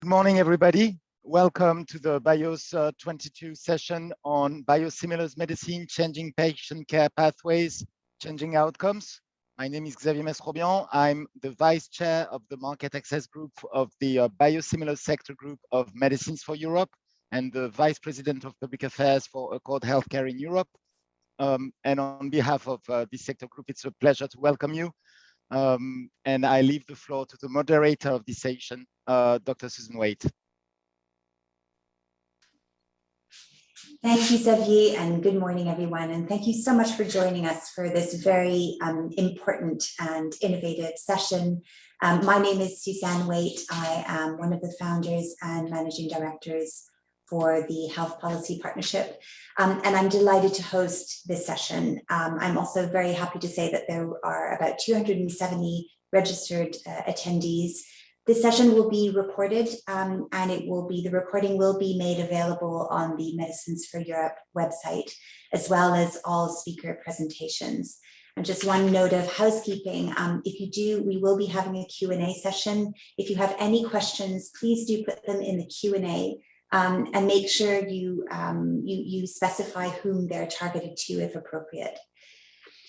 Good morning, everybody. Welcome to the BIOS 22 session on biosimilars medicine, changing patient care pathways, changing outcomes. My name is Xavier Mesrobian. I'm the Vice Chair of the Market Access Group of the Biosimilar Sector Group of Medicines for Europe and the Vice President of Public Affairs for Accord Healthcare in Europe. And on behalf of this sector group, it's a pleasure to welcome you. And I leave the floor to the moderator of this session, Dr. Susan Waite. Thank you, Silvio, and good morning, everyone. And thank you so much for joining us for this very important and innovative session. My name is Suzanne Waite. I am one of the founders and managing directors for the Health Policy Partnership. And I'm delighted to host this session. I'm also very happy to say that there are about 270 registered attendees. This session will be recorded and the recording will be made available on the Medicines for Europe website, as well as all speaker presentations. And just one note of housekeeping, we will be having a Q&A session. If you have any questions, please do put them in the Q&A. And make sure you specify whom they're targeted to if appropriate.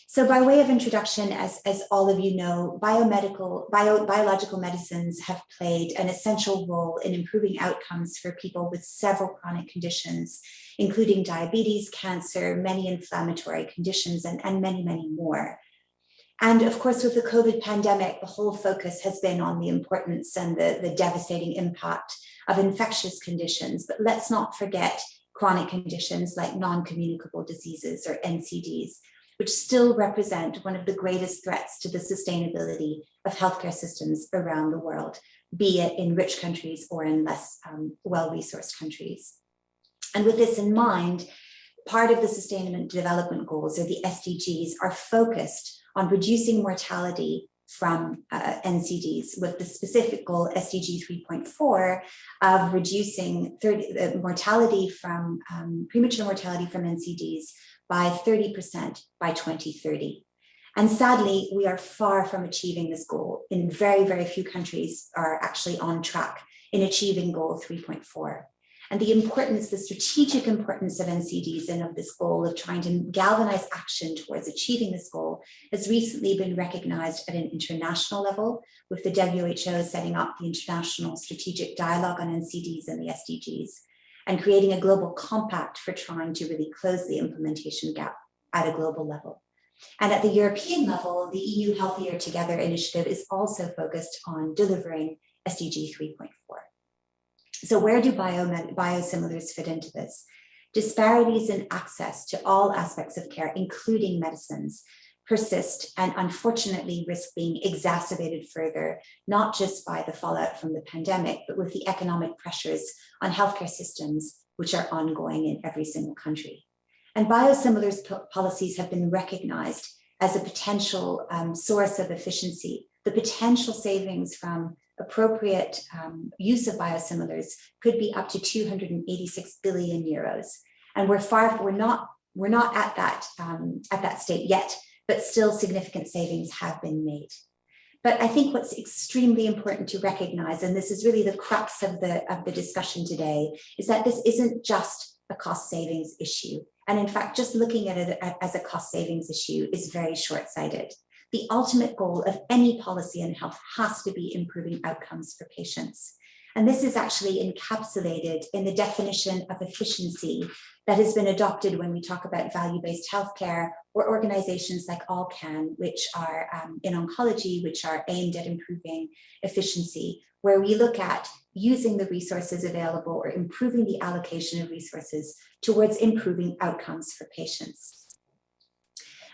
So by way of introduction, as all of you know, biological medicines have played an essential role in improving outcomes for people with several chronic conditions, including diabetes, cancer, many inflammatory conditions, and many, many more. And of course, with the COVID pandemic, the whole focus has been on the importance and the devastating impact of infectious conditions. But let's not forget chronic conditions like non-communicable diseases or NCDs, which still represent one of the greatest threats to the sustainability of healthcare systems around the world, be it in rich countries or in less well-resourced countries. And with this in mind, part of the Sustainable Development Goals, or the SDGs, are focused on reducing mortality from NCDs, with the specific goal, SDG 3.4, of reducing mortality from premature mortality from NCDs by 30% by 2030. And sadly, we are far from achieving this goal. In very, very few countries are actually on track in achieving goal 3.4. And the strategic importance of NCDs and of this goal of trying to galvanize action towards achieving this goal has recently been recognized at an international level, with the WHO setting up the International Strategic Dialogue on NCDs and the SDGs, and creating a global compact for trying to really close the implementation gap at a global level. And at the European level, the EU Healthier Together initiative is also focused on delivering SDG 3.4. So where do biosimilars fit into this? Disparities in access to all aspects of care, including medicines, persist and unfortunately risk being exacerbated further, not just by the fallout from the pandemic, but with the economic pressures on healthcare systems, which are ongoing in every single country. And biosimilars policies have been recognized as a potential source of efficiency. The potential savings from appropriate use of biosimilars could be up to 286 billion euros. And we're not at that state yet, but still significant savings have been made. But I think what's extremely important to recognize, and this is really the crux of the discussion today, is that this isn't just a cost savings issue. And in fact, just looking at it as a cost savings issue is very short-sighted. The ultimate goal of any policy in health has to be improving outcomes for patients. And this is actually encapsulated in the definition of efficiency that has been adopted when we talk about value-based healthcare, or organizations like AllCan, which are in oncology, which are aimed at improving efficiency, where we look at using the resources available or improving the allocation of resources towards improving outcomes for patients.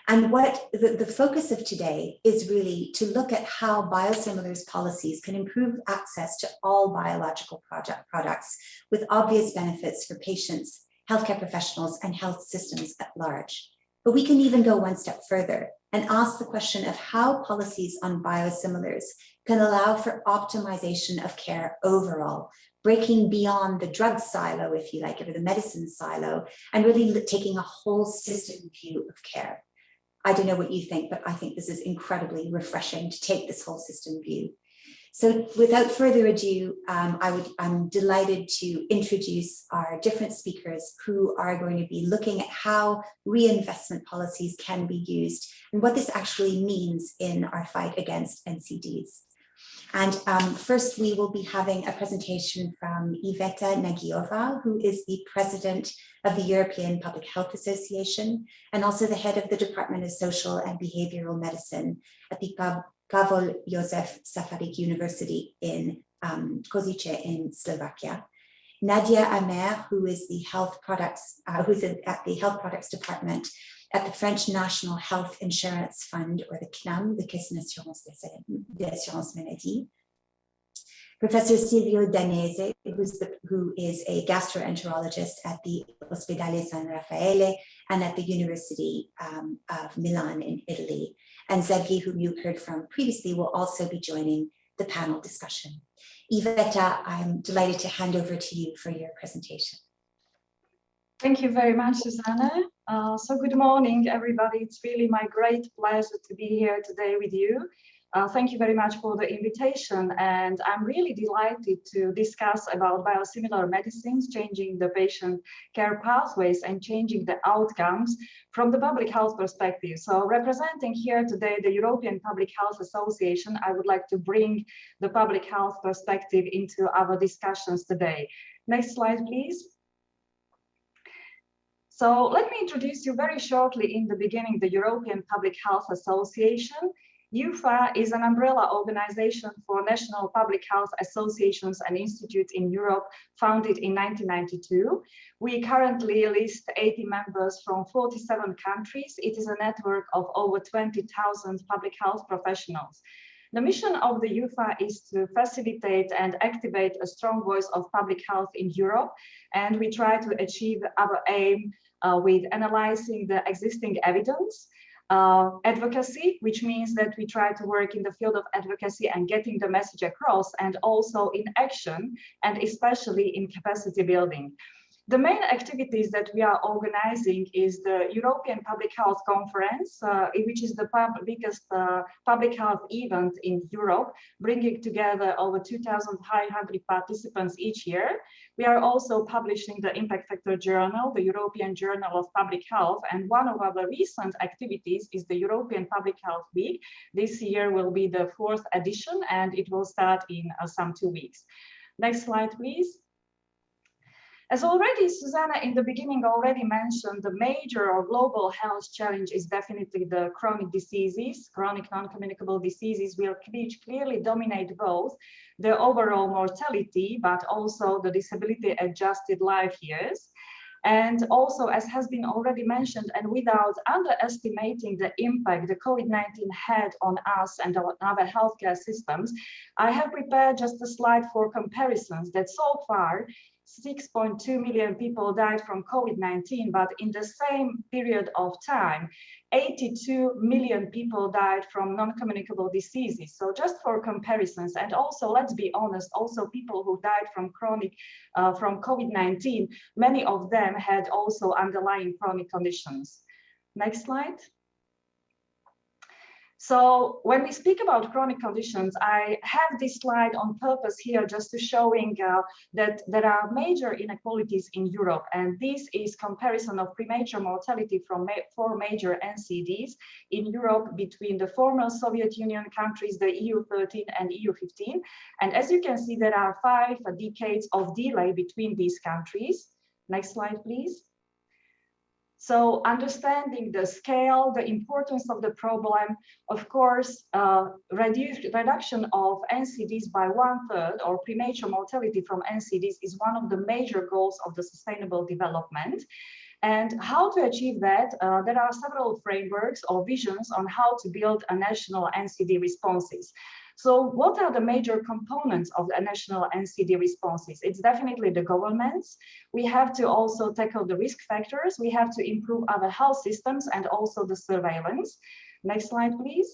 And what the focus of today is really to look at how biosimilars policies can improve access to all biological products with obvious benefits for patients, healthcare professionals, and health systems at large. But we can even go one step further and ask the question of how policies on biosimilars can allow for optimization of care overall, breaking beyond the drug silo, if you like, or the medicine silo, and really taking a whole system view of care. I don't know what you think, but I think this is incredibly refreshing to take this whole system view. So without further ado, I'm delighted to introduce our different speakers who are going to be looking at how reinvestment policies can be used and what this actually means in our fight against NCDs. And first, we will be having a presentation from Iveta Nagyova, who is the president of the European Public Health Association and also the head of the Department of Social and Behavioral Medicine at the Pavel Josef Safarik University in Košice in Slovakia. Nadia Amer, who is the health products, who's at the Health Products Department at the French National Health Insurance Fund, or the CNAM, the Caisse d'assurance maladie. Professor Silvio Danese, who is a gastroenterologist at the Ospedale San Raffaele and at the University of Milan in Italy. And Xavier, whom you heard from previously, will also be joining the panel discussion. Iveta, I'm delighted to hand over to you for your presentation. Thank you very much, Susanna. So good morning, everybody. It's really my great pleasure to be here today with you. Thank you very much for the invitation, and I'm really delighted to discuss about biosimilar medicines, changing the patient care pathways and changing the outcomes from the public health perspective. So representing here today the European Public Health Association, I would like to bring the public health perspective into our discussions today. Next slide, please. So let me introduce you very shortly in the beginning, the European Public Health Association. EUPHA is an umbrella organization for national public health associations and institutes in Europe, founded in 1992. We currently list 80 members from 47 countries. It is a network of over 20,000 public health professionals. The mission of the EUPHA is to facilitate and activate a strong voice of public health in Europe, and we try to achieve our aim with analyzing the existing evidence, advocacy, which means that we try to work in the field of advocacy and getting the message across, and also in action, and especially in capacity building. The main activities that we are organizing is the European Public Health Conference, which is the biggest public health event in Europe, bringing together over 2,500 participants each year. We are also publishing the Impact Factor Journal, the European Journal of Public Health, and one of our recent activities is the European Public Health Week. This year will be the 4th edition, and it will start in some 2 weeks. Next slide, please. As already Susanna in the beginning already mentioned, the major or global health challenge is definitely the chronic diseases. Chronic non-communicable diseases will clearly dominate both the overall mortality, but also the disability adjusted life years. And also, as has been already mentioned, and without underestimating the impact the COVID-19 had on us and on our healthcare systems, I have prepared just a slide for comparisons that so far 6.2 million people died from COVID-19, but in the same period of time, 82 million people died from non-communicable diseases. So just for comparisons, and also, let's be honest, also people who died from from COVID-19, many of them had also underlying chronic conditions. Next slide. So when we speak about chronic conditions, I have this slide on purpose here just to showing that there are major inequalities in Europe, and this is comparison of premature mortality from 4 major NCDs in Europe between the former Soviet Union countries, the EU13 and EU15. And as you can see, there are 5 decades of delay between these countries. Next slide, please. So understanding the scale, the importance of the problem, of course, reduction of NCDs by 1/3 or premature mortality from NCDs is one of the major goals of the sustainable development. And how to achieve that, there are several frameworks or visions on how to build a national NCD responses. So what are the major components of the national NCD responses? It's definitely the governments. We have to also tackle the risk factors. We have to improve our health systems and also the surveillance. Next slide, please.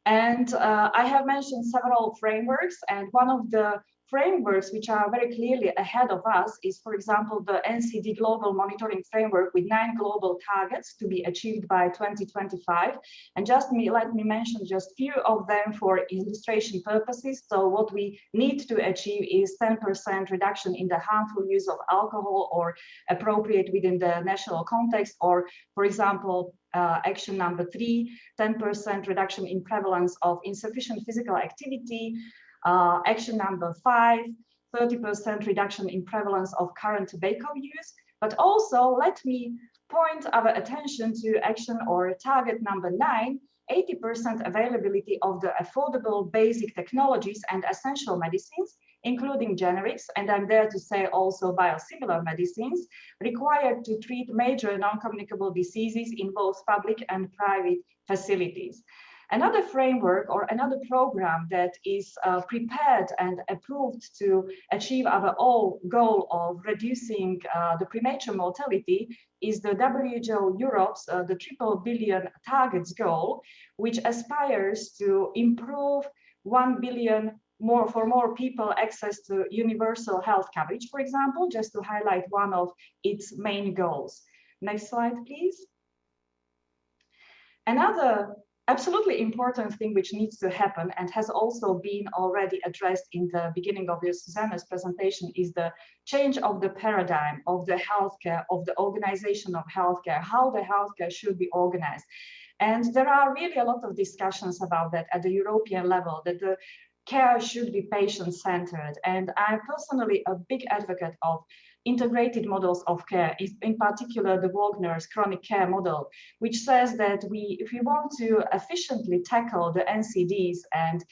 And I have mentioned several frameworks, and one of the frameworks which are very clearly ahead of us is, for example, the NCD Global Monitoring Framework with 9 global targets to be achieved by 2025. And let me mention just few of them for illustration purposes. So what we need to achieve is 10% reduction in the harmful use of alcohol or appropriate within the national context, or, for example, action number 3, 10% reduction in prevalence of insufficient physical activity. Action number 5, 30% reduction in prevalence of current tobacco use. But also let me point our attention to action or target number 9, 80% availability of the affordable basic technologies and essential medicines, including generics, and I'm there to say also biosimilar medicines, required to treat major non-communicable diseases in both public and private facilities. Another framework or another program that is prepared and approved to achieve our goal of reducing the premature mortality is the WHO Europe's the triple billion targets goal, which aspires to improve 1 billion for more people access to universal health coverage, for example, just to highlight one of its main goals. Next slide, please. Another absolutely important thing which needs to happen and has also been already addressed in the beginning of Susanna's presentation is the change of the paradigm of the healthcare, of the organization of healthcare, how the healthcare should be organized. And there are really a lot of discussions about that at the European level, that the care should be patient-centered. And I'm personally a big advocate of integrated models of care, in particular the Wagner's chronic care model, which says that if we want to efficiently tackle the NCDs and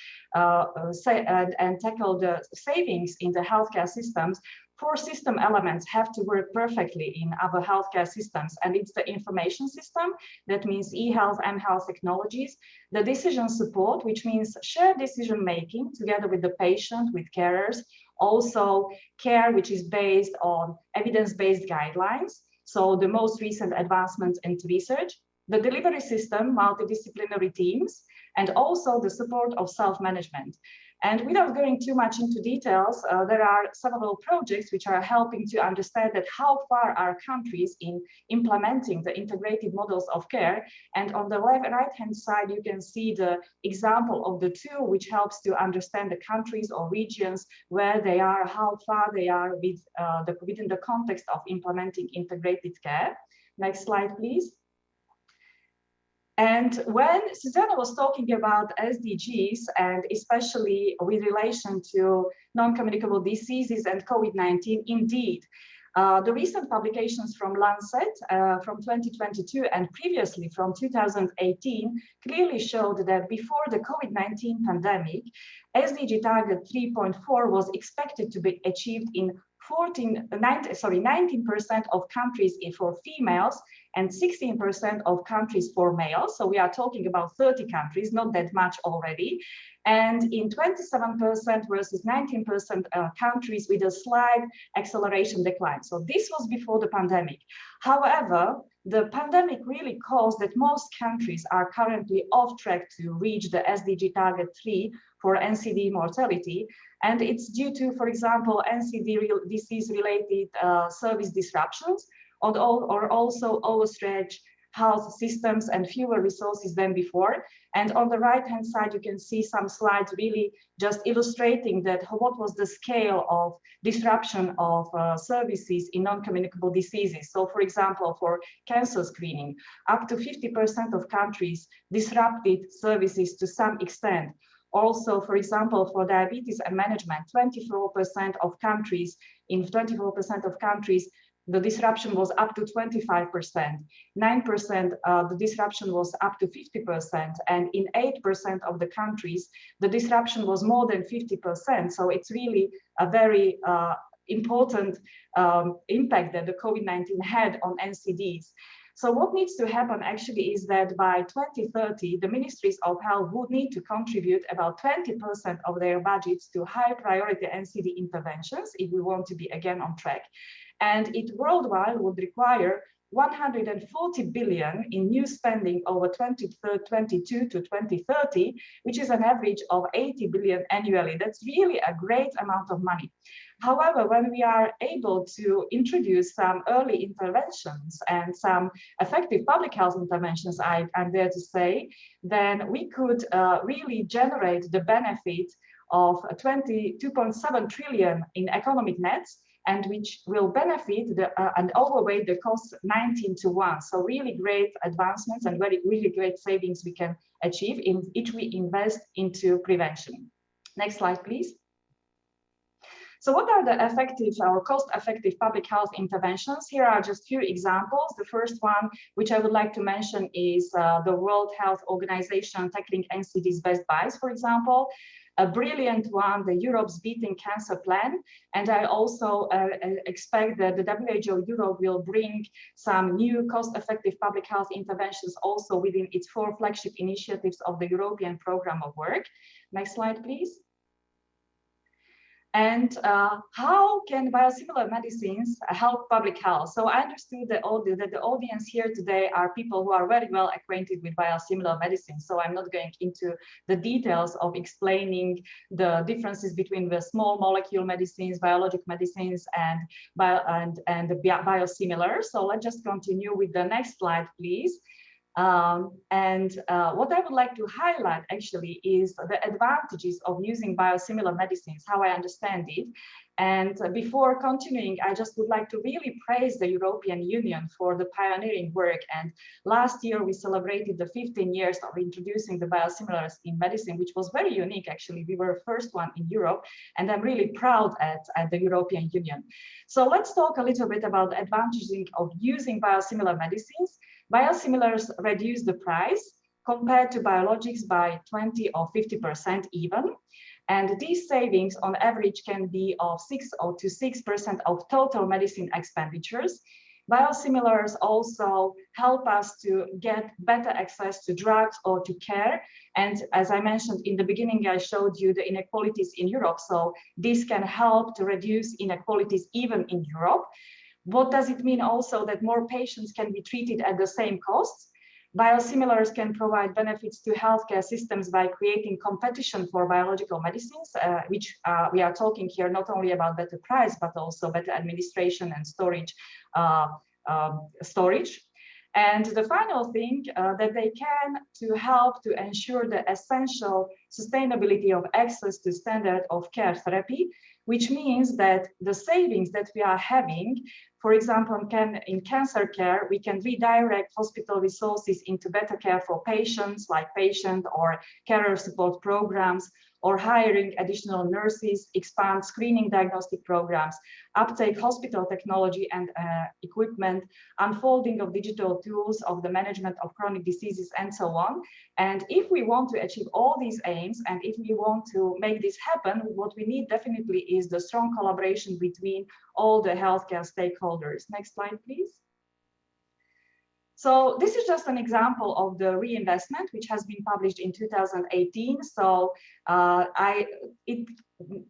tackle the savings in the healthcare systems, 4 system elements have to work perfectly in our healthcare systems. And it's the information system, that means e-health, m-health technologies, the decision support, which means shared decision-making together with the patient, with carers, also care which is based on evidence-based guidelines, so the most recent advancements into research, the delivery system, multidisciplinary teams, and also the support of self-management. And without going too much into details, there are several projects which are helping to understand that how far are countries in implementing the integrated models of care. And on the right-hand side, you can see the example of the 2, which helps to understand the countries or regions where they are, how far they are within the context of implementing integrated care. Next slide, please. And when Susanna was talking about SDGs, and especially with relation to non-communicable diseases and COVID-19, indeed, the recent publications from Lancet from 2022 and previously from 2018 clearly showed that before the COVID-19 pandemic, SDG target 3.4 was expected to be achieved in 19% of countries for females and 16% of countries for males. So we are talking about 30 countries, not that much already. And in 27% versus 19% countries with a slight acceleration decline. So this was before the pandemic. However, the pandemic really caused that most countries are currently off track to reach the SDG target 3 for NCD mortality. And it's due to, for example, NCD disease-related service disruptions, or also overstretched health systems and fewer resources than before. And on the right-hand side, you can see some slides really just illustrating that what was the scale of disruption of services in non-communicable diseases. So for example, for cancer screening, up to 50% of countries disrupted services to some extent. Also, for example, for diabetes and management, 24% of countries, the disruption was up to 25%, 9% the disruption was up to 50%, and in 8% of the countries, the disruption was more than 50%. So it's really a very important impact that the COVID-19 had on NCDs. So what needs to happen actually is that by 2030, the ministries of health would need to contribute about 20% of their budgets to high priority NCD interventions if we want to be again on track. And it worldwide would require 140 billion in new spending over 2022 to 2030, which is an average of 80 billion annually. That's really a great amount of money. However, when we are able to introduce some early interventions and some effective public health interventions, I'm there to say, then we could really generate the benefit of 22.7 trillion in economic nets, and which will benefit and overweight the cost 19 to 1. So really great advancements and really great savings we can achieve if we invest into prevention. Next slide, please. So what are the effective or cost-effective public health interventions? Here are just few examples. The first one, which I would like to mention, is the World Health Organization tackling NCDs best buys, for example. A brilliant one, the Europe's Beating Cancer Plan. And I also expect that the WHO Europe will bring some new cost-effective public health interventions also within its 4 flagship initiatives of the European Programme of Work. Next slide, please. And how can biosimilar medicines help public health? So I understood that the audience here today are people who are very well acquainted with biosimilar medicines. So I'm not going into the details of explaining the differences between the small molecule medicines, biologic medicines, and the biosimilar. So let's just continue with the next slide, please. What I would like to highlight actually is the advantages of using biosimilar medicines, how I understand it. And before continuing, I just would like to really praise the European Union for the pioneering work. And last year we celebrated the 15 years of introducing the biosimilars in medicine, which was very unique actually. We were the first one in Europe, and I'm really proud at the European Union. So let's talk a little bit about the advantages of using biosimilar medicines. Biosimilars reduce the price compared to biologics by 20 or 50% even. And these savings on average can be of 6% of total medicine expenditures. Biosimilars also help us to get better access to drugs or to care. And as I mentioned in the beginning, I showed you the inequalities in Europe. So this can help to reduce inequalities even in Europe. What does it mean also that more patients can be treated at the same costs? Biosimilars can provide benefits to healthcare systems by creating competition for biological medicines, which we are talking here not only about better price, but also better administration and storage. And the final thing that they can to help to ensure the essential sustainability of access to standard of care therapy, which means that the savings that we are having, for example, in cancer care, we can redirect hospital resources into better care for patients, like patient or carer support programs, or hiring additional nurses, expand screening diagnostic programs, uptake hospital technology and equipment, unfolding of digital tools of the management of chronic diseases, and so on. And if we want to achieve all these aims, and if we want to make this happen, what we need definitely is the strong collaboration between all the healthcare stakeholders. Next slide, please. So this is just an example of the reinvestment, which has been published in 2018. So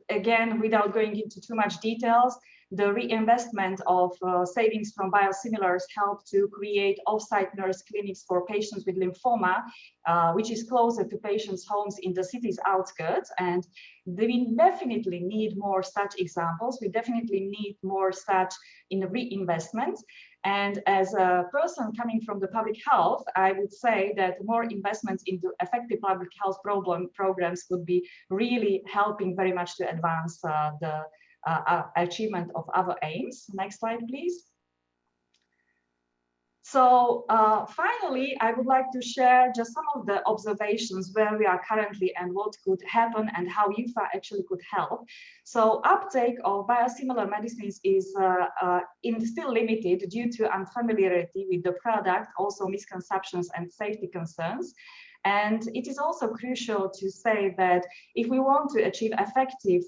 again, without going into too much details, the reinvestment of savings from biosimilars helped to create off-site nurse clinics for patients with lymphoma, which is closer to patients' homes in the city's outskirts. And we definitely need more such examples. We definitely need more such in reinvestments. And as a person coming from the public health, I would say that more investments into effective public health programs would be really helping very much to advance the achievement of our aims. Next slide, please. So finally, I would like to share just some of the observations where we are currently and what could happen and how EUPHA actually could help. So uptake of biosimilar medicines is still limited due to unfamiliarity with the product, also misconceptions and safety concerns. And it is also crucial to say that if we want to achieve effective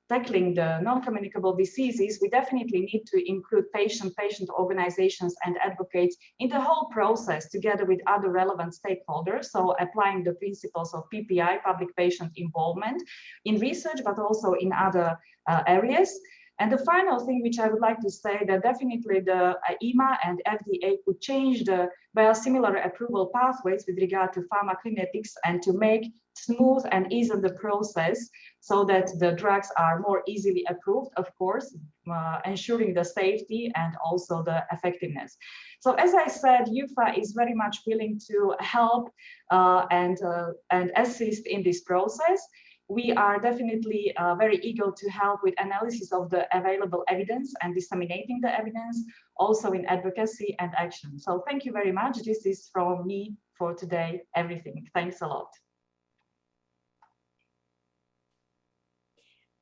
tackling the non-communicable diseases, we definitely need to include patient organizations and advocates in the whole process together with other relevant stakeholders. So applying the principles of PPI, public patient involvement, in research, but also in other areas. And the final thing which I would like to say, that definitely the EMA and FDA could change the biosimilar approval pathways with regard to pharmacokinetics and to make smooth and ease the process so that the drugs are more easily approved, of course, ensuring the safety and also the effectiveness. So as I said, EUPHA is very much willing to help and assist in this process. We are definitely very eager to help with analysis of the available evidence and disseminating the evidence, also in advocacy and action. So thank you very much. This is from me for today, everything. Thanks a lot.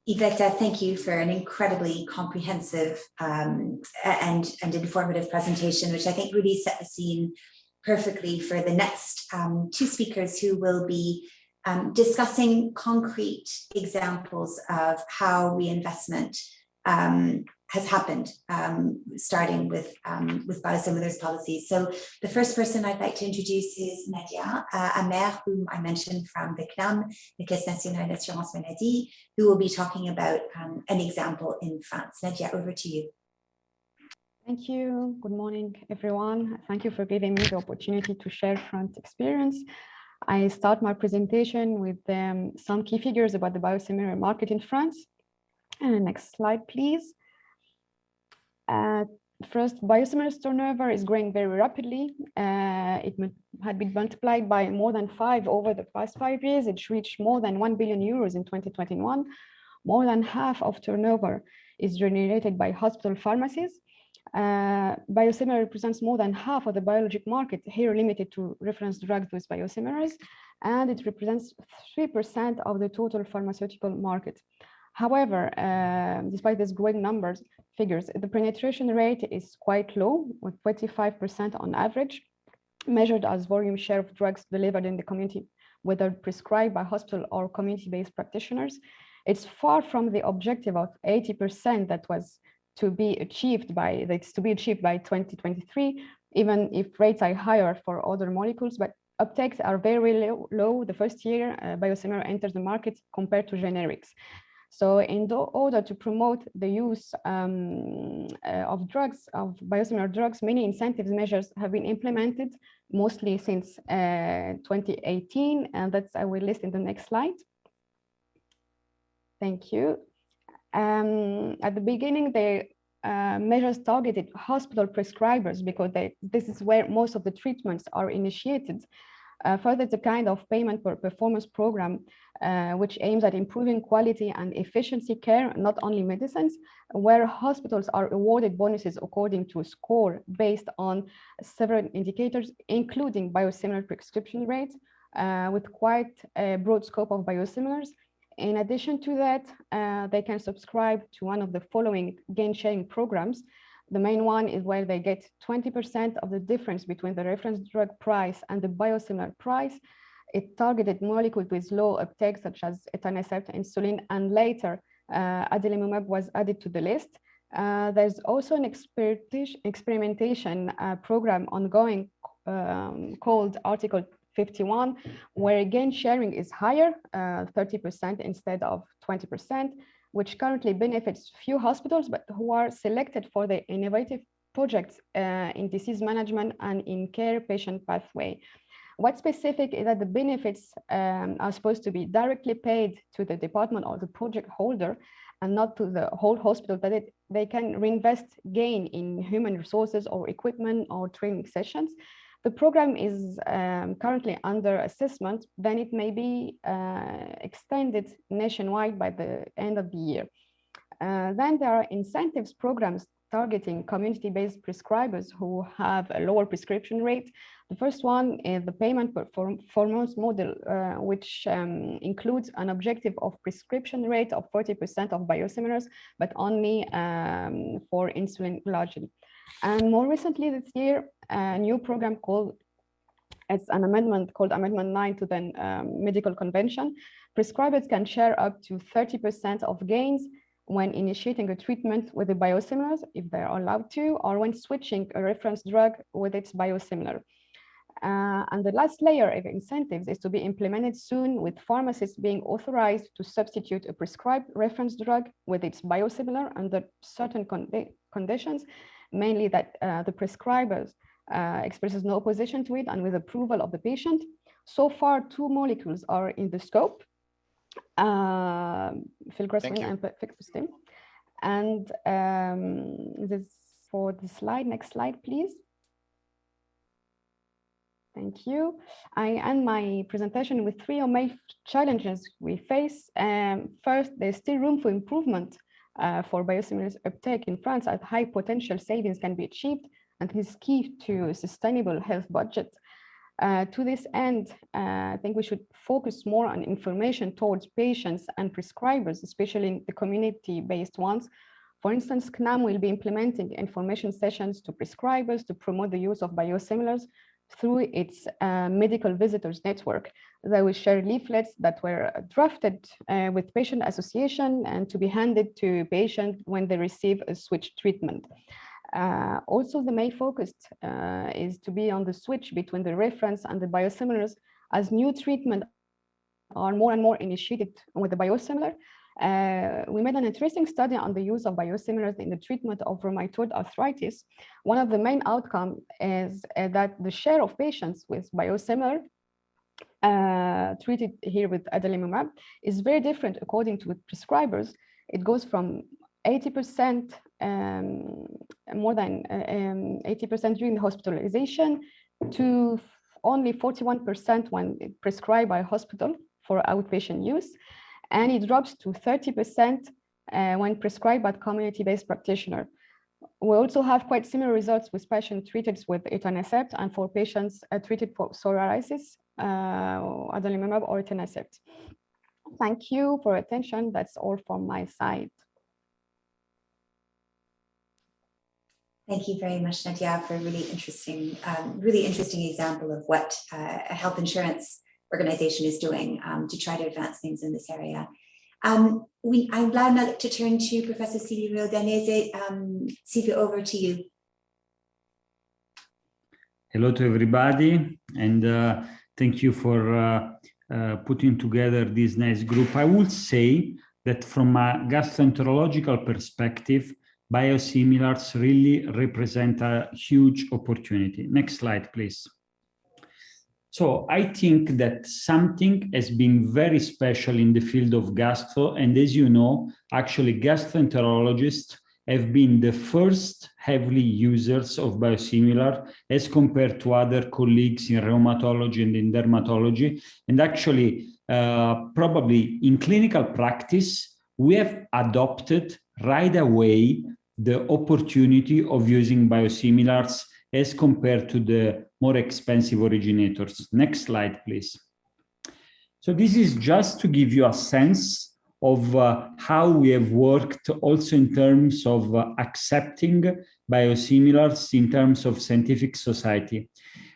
Iveta, thank you for an incredibly comprehensive and informative presentation, which I think really set the scene perfectly for the next two speakers who will be discussing concrete examples of how reinvestment has happened, starting with biosimilars policies. So the first person I'd like to introduce is Nadia, Amer, whom I mentioned from the CNAM, the Caisse Nationale d'Assurance Maladie, who will be talking about an example in France. Nadia, over to you. Thank you. Good morning, everyone. Thank you for giving me the opportunity to share France experience. I start my presentation with some key figures about the biosimilar market in France. Next slide, please. First, biosimilars turnover is growing very rapidly. It had been multiplied by more than 5 over the past 5 years. It reached more than 1 billion euros in 2021. More than half of turnover is generated by hospital pharmacies. Biosimilar represents more than half of the biologic market, here limited to reference drugs with biosimilars, and it represents 3% of the total pharmaceutical market. However, despite these growing figures, the penetration rate is quite low, with 25% on average, measured as volume share of drugs delivered in the community, whether prescribed by hospital or community-based practitioners. It's far from the objective of 80% that was to be achieved by 2023, even if rates are higher for other molecules, but uptakes are very low the first year biosimilar enters the market compared to generics. So in order to promote the use of biosimilar drugs, many incentives measures have been implemented, mostly since 2018, and that's I will list in the next slide. Thank you. At the beginning, the measures targeted hospital prescribers because this is where most of the treatments are initiated. Further, the kind of payment per performance program, which aims at improving quality and efficiency care, not only medicines, where hospitals are awarded bonuses according to a score based on several indicators, including biosimilar prescription rates, with quite a broad scope of biosimilars. In addition to that, they can subscribe to one of the following gain-sharing programs. The main one is where they get 20% of the difference between the reference drug price and the biosimilar price. It targeted molecules with low uptake, such as etanercept, insulin, and later adalimumab was added to the list. There's also an experimentation program ongoing called Article 51, where gain sharing is higher, 30% instead of 20%, which currently benefits few hospitals, but who are selected for the innovative projects in disease management and in care patient pathway. What's specific is that the benefits are supposed to be directly paid to the department or the project holder and not to the whole hospital, that they can reinvest gain in human resources or equipment or training sessions. The program is currently under assessment, then it may be extended nationwide by the end of the year. Then there are incentives programs targeting community-based prescribers who have a lower prescription rate. The first one is the payment performance model, which includes an objective of prescription rate of 40% of biosimilars, but only for insulin largely. And more recently this year, a new program it's an amendment called Amendment 9 to the Medical Convention. Prescribers can share up to 30% of gains when initiating a treatment with the biosimilars, if they're allowed to, or when switching a reference drug with its biosimilar. And the last layer of incentives is to be implemented soon, with pharmacists being authorized to substitute a prescribed reference drug with its biosimilar under certain conditions, mainly that the prescribers expresses no opposition to it and with approval of the patient. So far, 2 molecules are in the scope, filgrastim and pegfilgrastim. And this for the slide, next slide, please. Thank you. I end my presentation with 3 main challenges we face. First, there's still room for improvement for biosimilars uptake in France, as high potential savings can be achieved, and this is key to a sustainable health budget. To this end, I think we should focus more on information towards patients and prescribers, especially the community-based ones. For instance, CNAM will be implementing information sessions to prescribers to promote the use of biosimilars through its medical visitors network. They will share leaflets that were drafted with patient association and to be handed to patients when they receive a switch treatment. Also, the main focus is to be on the switch between the reference and the biosimilars, as new treatments are more and more initiated with the biosimilar. We made an interesting study on the use of biosimilars in the treatment of rheumatoid arthritis. One of the main outcomes is that the share of patients with biosimilar treated here with adalimumab is very different according to prescribers. It goes from 80%, more than 80% during the hospitalization, to only 41% when prescribed by hospital for outpatient use. And it drops to 30% when prescribed by community-based practitioner. We also have quite similar results with patients treated with etanercept and for patients treated for psoriasis, adalimumab or etanercept. Thank you for attention. That's all from my side. Thank you very much, Nadia, for a really interesting example of what a health insurance organization is doing to try to advance things in this area. I'm glad now to turn to Professor Silvio Danese. Silvio, over to you. Hello to everybody, and thank you for putting together this nice group. I would say that from a gastroenterological perspective, biosimilars really represent a huge opportunity. Next slide, please. So I think that something has been very special in the field of gastro, and as you know, actually gastroenterologists have been the first heavily users of biosimilar as compared to other colleagues in rheumatology and in dermatology. And actually, probably in clinical practice, we have adopted right away the opportunity of using biosimilars as compared to the more expensive originators. Next slide, please. So this is just to give you a sense of how we have worked also in terms of accepting biosimilars in terms of scientific society.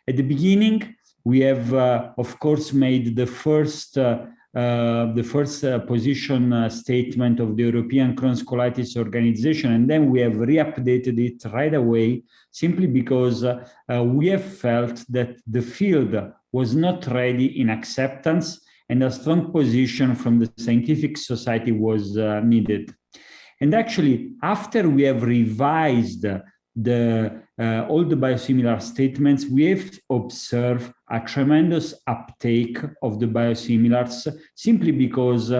At the beginning, we have, of course, made the first position statement of the European Crohn's Colitis Organization, and then we have re-updated it right away, simply because we have felt that the field was not ready in acceptance, and a strong position from the scientific society was needed. And actually, after we have revised all the biosimilar statements, we have observed a tremendous uptake of the biosimilars, simply because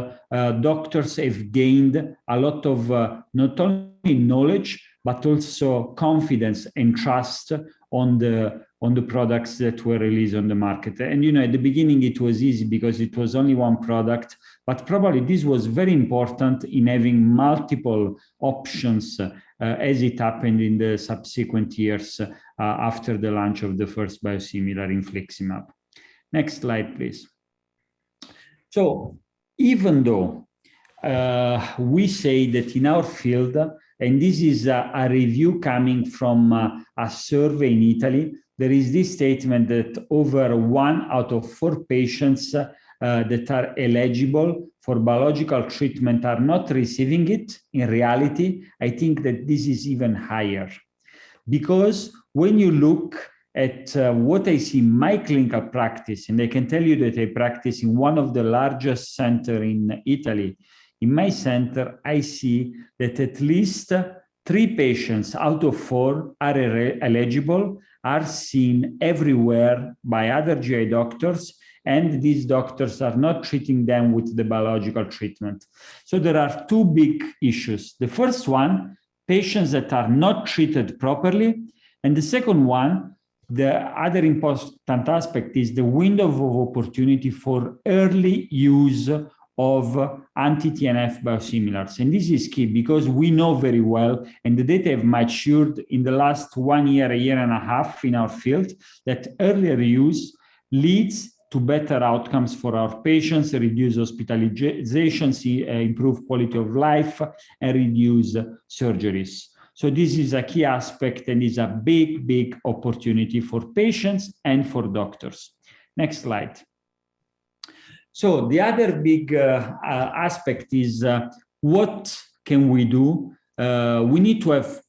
doctors have gained a lot of not only knowledge, but also confidence and trust on the products that were released on the market. And you know, at the beginning it was easy because it was only one product, but probably this was very important in having multiple options as it happened in the subsequent years after the launch of the first biosimilar infliximab. Next slide, please. So even though we say that in our field, and this is a review coming from a survey in Italy, there is this statement that over 1 out of 4 patients that are eligible for biological treatment are not receiving it. In reality, I think that this is even higher. Because when you look at what I see in my clinical practice, and I can tell you that I practice in one of the largest centers in Italy. In my center, I see that at least 3 patients out of 4 are eligible, are seen everywhere by other GI doctors, and these doctors are not treating them with the biological treatment. So there are 2 big issues. The first one, patients that are not treated properly, and the second one, the other important aspect is the window of opportunity for early use of anti-TNF biosimilars. And this is key because we know very well, and the data have matured in the last 1 year, a year and a half in our field, that earlier use leads to better outcomes for our patients, reduce hospitalizations, improve quality of life, and reduce surgeries. So this is a key aspect and is a big, big opportunity for patients and for doctors. Next slide. So the other big aspect is what can we do? We need to have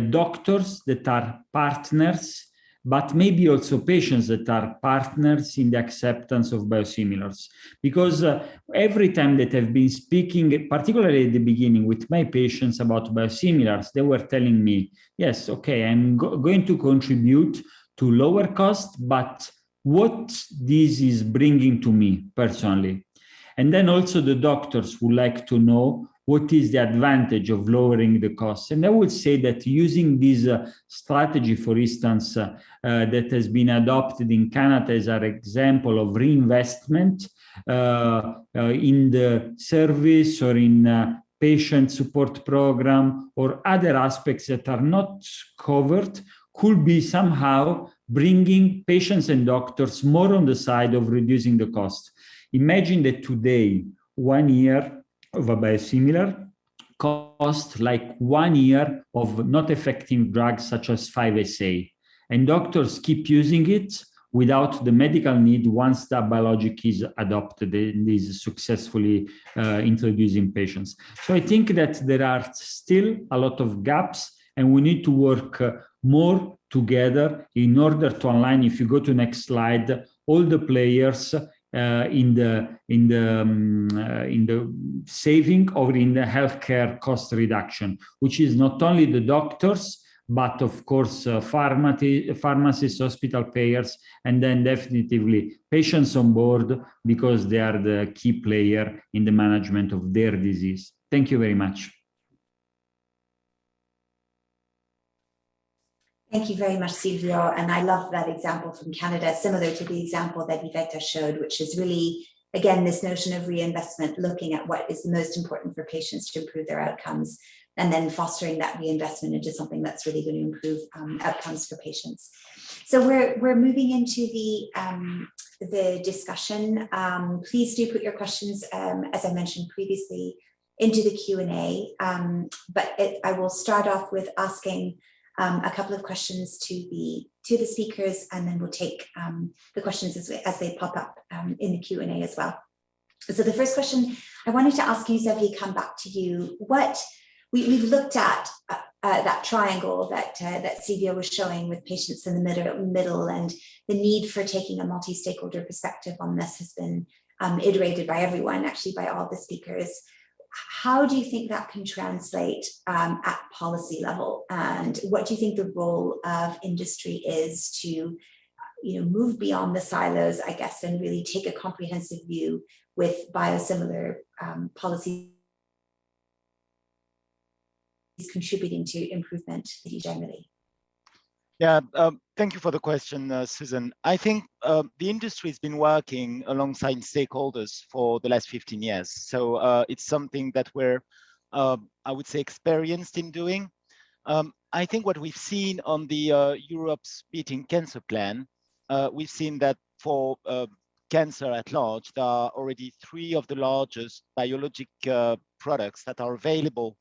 doctors that are partners, but maybe also patients that are partners in the acceptance of biosimilars. Because every time that I've been speaking, particularly at the beginning with my patients about biosimilars, they were telling me, yes, okay, I'm going to contribute to lower cost, but what this is bringing to me personally. And then also the doctors would like to know what is the advantage of lowering the costs. And I would say that using this strategy, for instance, that has been adopted in Canada as an example of reinvestment in the service or in patient support program or other aspects that are not covered, could be somehow bringing patients and doctors more on the side of reducing the cost. Imagine that today, 1 year of a biosimilar costs like 1 year of not effective drugs such as 5-SA. And doctors keep using it without the medical need once the biologic is adopted and is successfully introduced in patients. So I think that there are still a lot of gaps and we need to work more together in order to align, if you go to next slide, all the players in the saving or in the healthcare cost reduction, which is not only the doctors, but of course pharmacists, hospital payers, and then definitively patients on board because they are the key player in the management of their disease. Thank you very much. Thank you very much, Silvio. And I love that example from Canada, similar to the example that Iveta showed, which is really, again, this notion of reinvestment, looking at what is the most important for patients to improve their outcomes, and then fostering that reinvestment into something that's really going to improve outcomes for patients. So we're moving into the discussion. Please do put your questions, as I mentioned previously, into the Q&A. But I will start off with asking a couple of questions to the speakers, and then we'll take the questions as they pop up in the Q&A as well. So the first question I wanted to ask you, Silvio, come back to you. We've looked at that triangle that Silvio was showing with patients in the middle, and the need for taking a multi-stakeholder perspective on this has been iterated by everyone, actually by all the speakers. How do you think that can translate at policy level? And what do you think the role of industry is to move beyond the silos, I guess, and really take a comprehensive view with biosimilar policies contributing to improvement generally? Yeah, thank you for the question, Susan. I think the industry has been working alongside stakeholders for the last 15 years. So it's something that we're, I would say, experienced in doing. I think what we've seen on the Europe's Beating Cancer Plan, we've seen that for cancer at large, there are already 3 of the largest biologic products that are available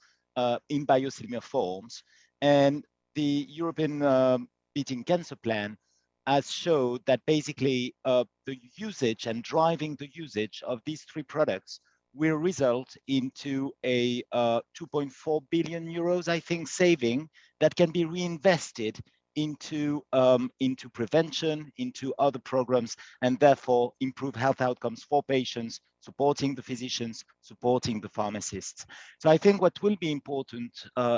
in biosimilar forms. And the European Beating Cancer Plan has showed that basically the usage and driving the usage of these 3 products will result into a 2.4 billion euros, I think, saving that can be reinvested into prevention, into other programs, and therefore improve health outcomes for patients, supporting the physicians, supporting the pharmacists. So I think what will be important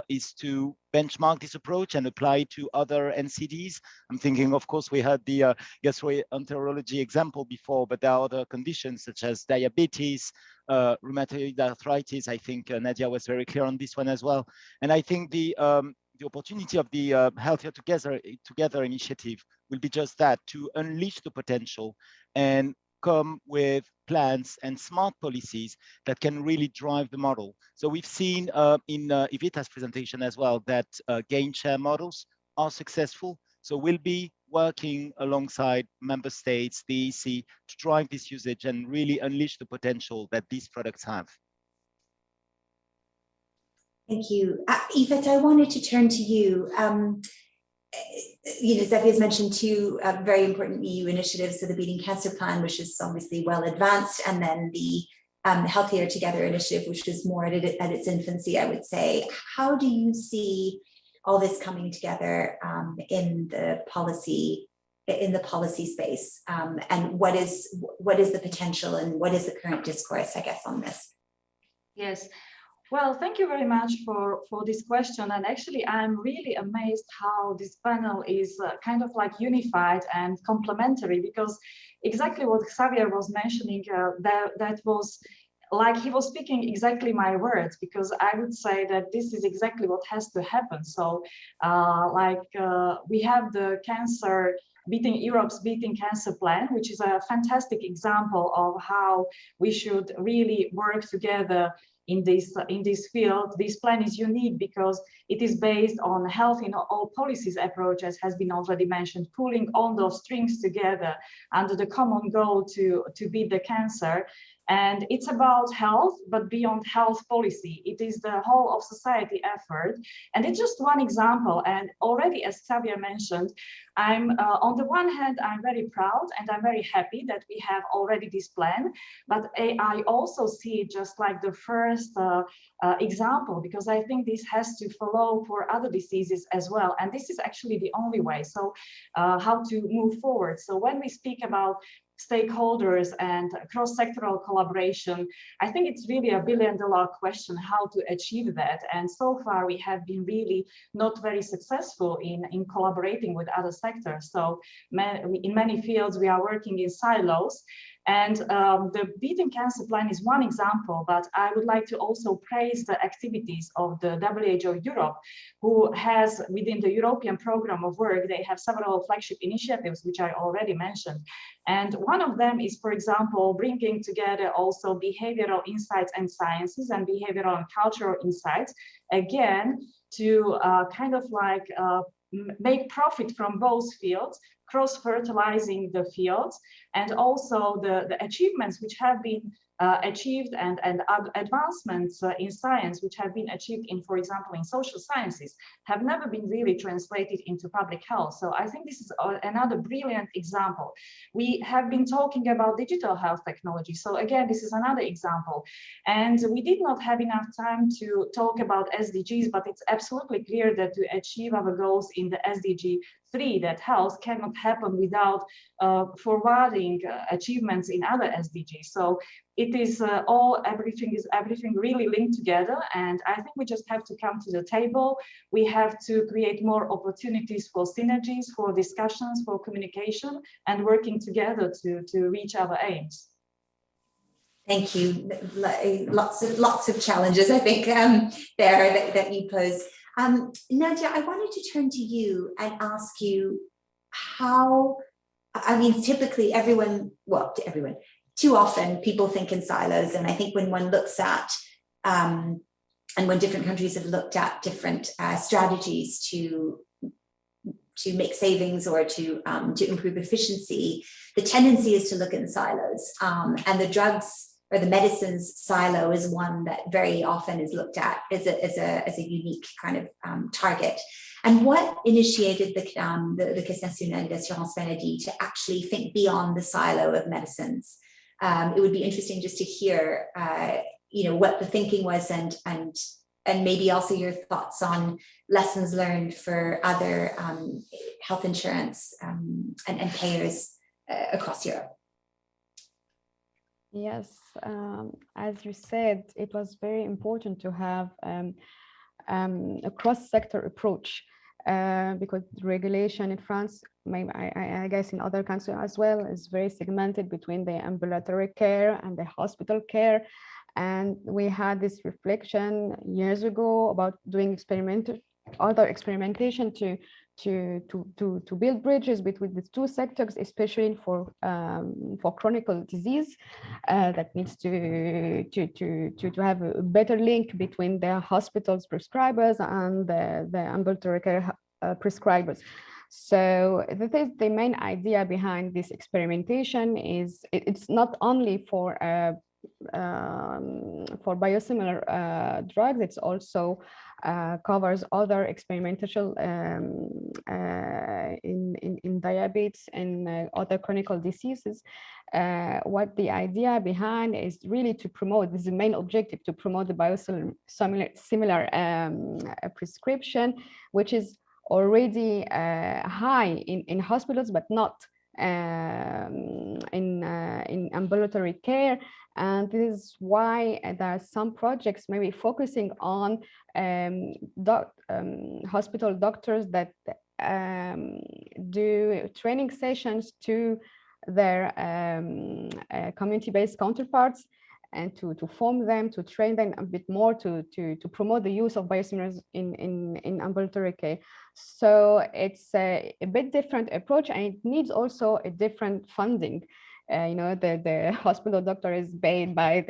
is to benchmark this approach and apply it to other NCDs. I'm thinking, of course, we had the gastroenterology example before, but there are other conditions such as diabetes, rheumatoid arthritis. I think Nadia was very clear on this one as well. And I think the opportunity of the Healthier Together initiative will be just that, to unleash the potential and come with plans and smart policies that can really drive the model. So we've seen in Iveta's presentation as well that gain share models are successful. So we'll be working alongside member states, the EC, to drive this usage and really unleash the potential that these products have. Thank you. Iveta, I wanted to turn to you. Xavier has mentioned two very important EU initiatives, so the Beating Cancer Plan, which is obviously well advanced, and then the Healthier Together initiative, which is more at its infancy, I would say. How do you see all this coming together in the policy space, and what is the potential and what is the current discourse, I guess, on this? Yes. Well, thank you very much for this question. And actually, I'm really amazed how this panel is kind of like unified and complementary, because exactly what Xavier was mentioning, that was like he was speaking exactly my words, because I would say that this is exactly what has to happen. So we have the Europe's Beating Cancer Plan, which is a fantastic example of how we should really work together in this field. This plan is unique because it is based on health in all policies approach, as has been already mentioned, pulling all those strings together under the common goal to beat the cancer. And it's about health, but beyond health policy. It is the whole of society effort. And it's just one example. And already, as Xavier mentioned, I'm on the one hand, I'm very proud and I'm very happy that we have already this plan. But I also see it just like the first example, because I think this has to follow for other diseases as well. And this is actually the only way. So how to move forward. So when we speak about stakeholders and cross-sectoral collaboration, I think it's really a billion-dollar question how to achieve that. And so far we have been really not very successful in collaborating with other sectors. So in many fields we are working in silos. And the Beating Cancer Plan is one example, but I would like to also praise the activities of the WHO Europe, who has within the European program of work, they have several flagship initiatives, which I already mentioned. And one of them is, for example, bringing together also behavioral insights and sciences and behavioral and cultural insights, again, to kind of like make profit from both fields, cross-fertilizing the fields, and also the achievements which have been achieved and advancements in science which have been achieved in, for example, in social sciences, have never been really translated into public health. So I think this is another brilliant example. We have been talking about digital health technology. So again, this is another example. And we did not have enough time to talk about SDGs, but it's absolutely clear that to achieve our goals in the SDG 3, that health cannot happen without forwarding achievements in other SDGs. So it is everything really linked together. And I think we just have to come to the table. We have to create more opportunities for synergies, for discussions, for communication, and working together to reach our aims. Thank you. Lots of challenges, I think, there that you pose. Nadia, I wanted to turn to you and ask you how, I mean, typically too often people think in silos. And I think when one looks at, and when different countries have looked at different strategies to make savings or to improve efficiency, the tendency is to look in silos. And the drugs or the medicines silo is one that very often is looked at as a unique kind of target. And what initiated the Caisse Nationale d'Assurance Maladie to actually think beyond the silo of medicines? It would be interesting just to hear, what the thinking was and and maybe also your thoughts on lessons learned for other health insurance and payers across Europe. Yes, as you said, it was very important to have a cross-sector approach because the regulation in France, maybe I guess in other countries as well, is very segmented between the ambulatory care and the hospital care. And we had this reflection years ago about doing other experimentation to build bridges between the two sectors, especially for chronic disease that needs to have a better link between the hospitals prescribers and the ambulatory care prescribers. So that is the main idea behind this experimentation. Is it's not only for biosimilar drugs, it's also covers other experimental in diabetes and other chronic diseases. What the idea behind is really to promote, this is the main objective, to promote the biosimilar prescription, which is already high in hospitals, but not in ambulatory care. And this is why there are some projects maybe focusing on hospital doctors that do training sessions to their community-based counterparts, and to form them, to train them a bit more, to promote the use of biosimilars in ambulatory care. So it's a bit different approach, and it needs also a different funding. The hospital doctor is paid by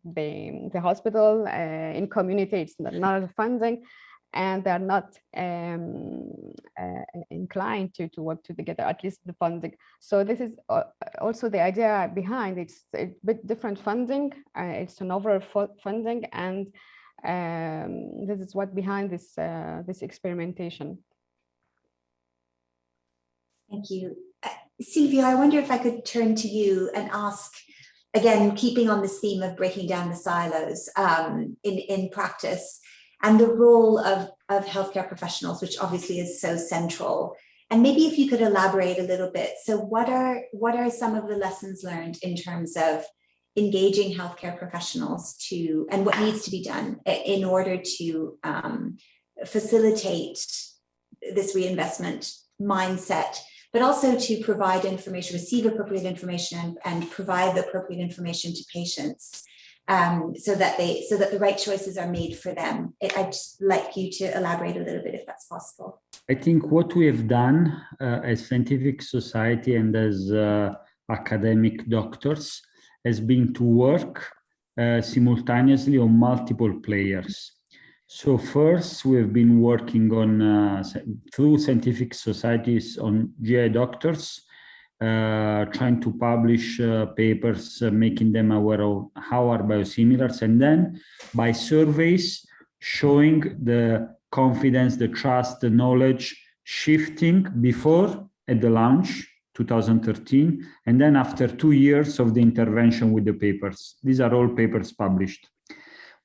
the hospital in community. It's not funding, and they're not inclined to work together, at least the funding. So this is also the idea behind. It's a bit different funding. It's an overall funding, and this is what behind this experimentation. Thank you. Silvio, I wonder if I could turn to you and ask, again, keeping on this theme of breaking down the silos in practice, and the role of healthcare professionals, which obviously is so central. And maybe if you could elaborate a little bit. So what are some of the lessons learned in terms of engaging healthcare professionals and what needs to be done in order to facilitate this reinvestment mindset, but also to provide information, receive appropriate information, and provide the appropriate information to patients, so that the right choices are made for them. I'd just like you to elaborate a little bit, if that's possible. I think what we have done as scientific society and as academic doctors has been to work simultaneously on multiple players. So first, we have been working on through scientific societies on GI doctors, trying to publish papers, making them aware of how are biosimilars, and then by surveys showing the confidence, the trust, the knowledge shifting before at the launch 2013, and then after 2 years of the intervention with the papers. These are all papers published.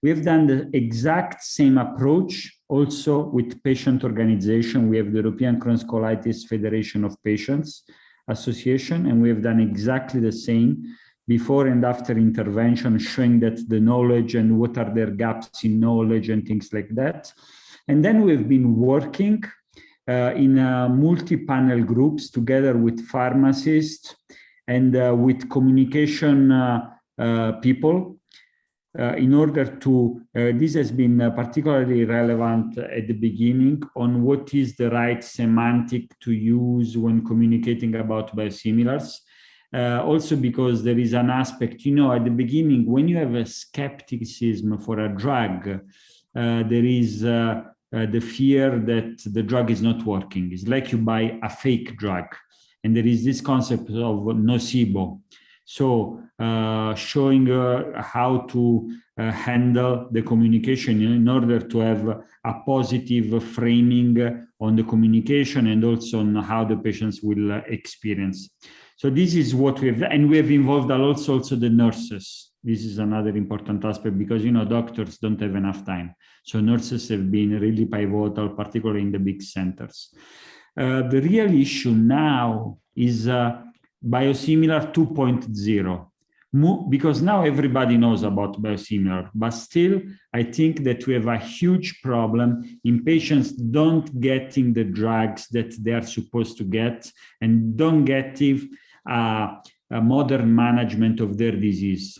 We have done the exact same approach also with patient organization. We have the European Crohn's Colitis Federation of Patients Association, and we have done exactly the same before and after intervention, showing that the knowledge and what are their gaps in knowledge and things like that. And then we've been working in multi-panel groups together with pharmacists and with communication people in order to, this has been particularly relevant at the beginning on what is the right semantic to use when communicating about biosimilars. Also because there is an aspect, at the beginning, when you have a skepticism for a drug, there is the fear that the drug is not working. It's like you buy a fake drug, and there is this concept of nocebo. So showing how to handle the communication in order to have a positive framing on the communication and also on how the patients will experience. So this is what we have, and we have involved also the nurses This is another important aspect because, you know, doctors don't have enough time. So nurses have been really pivotal, particularly in the big centers. The real issue now is biosimilar 2.0. Because now everybody knows about biosimilar, but still, I think that we have a huge problem in patients don't getting the drugs that they are supposed to get and don't get a modern management of their disease.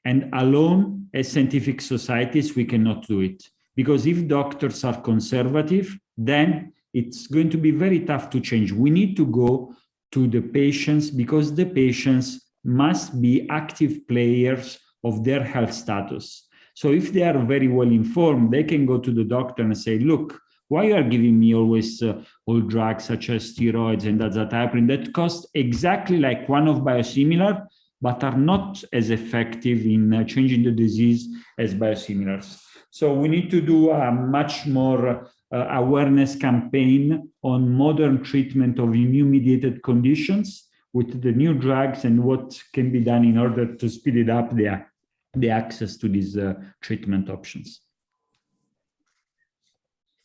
And alone, as scientific societies, we cannot do it. Because if doctors are conservative, then it's going to be very tough to change. We need to go to the patients because the patients must be active players of their health status. So if they are very well informed, they can go to the doctor and say, look, why you are giving me always all drugs such as steroids and azathioprine that cost exactly like one of biosimilar, but are not as effective in changing the disease as biosimilars. So we need to do a much more awareness campaign on modern treatment of immune-mediated conditions with the new drugs and what can be done in order to speed it up the access to these treatment options.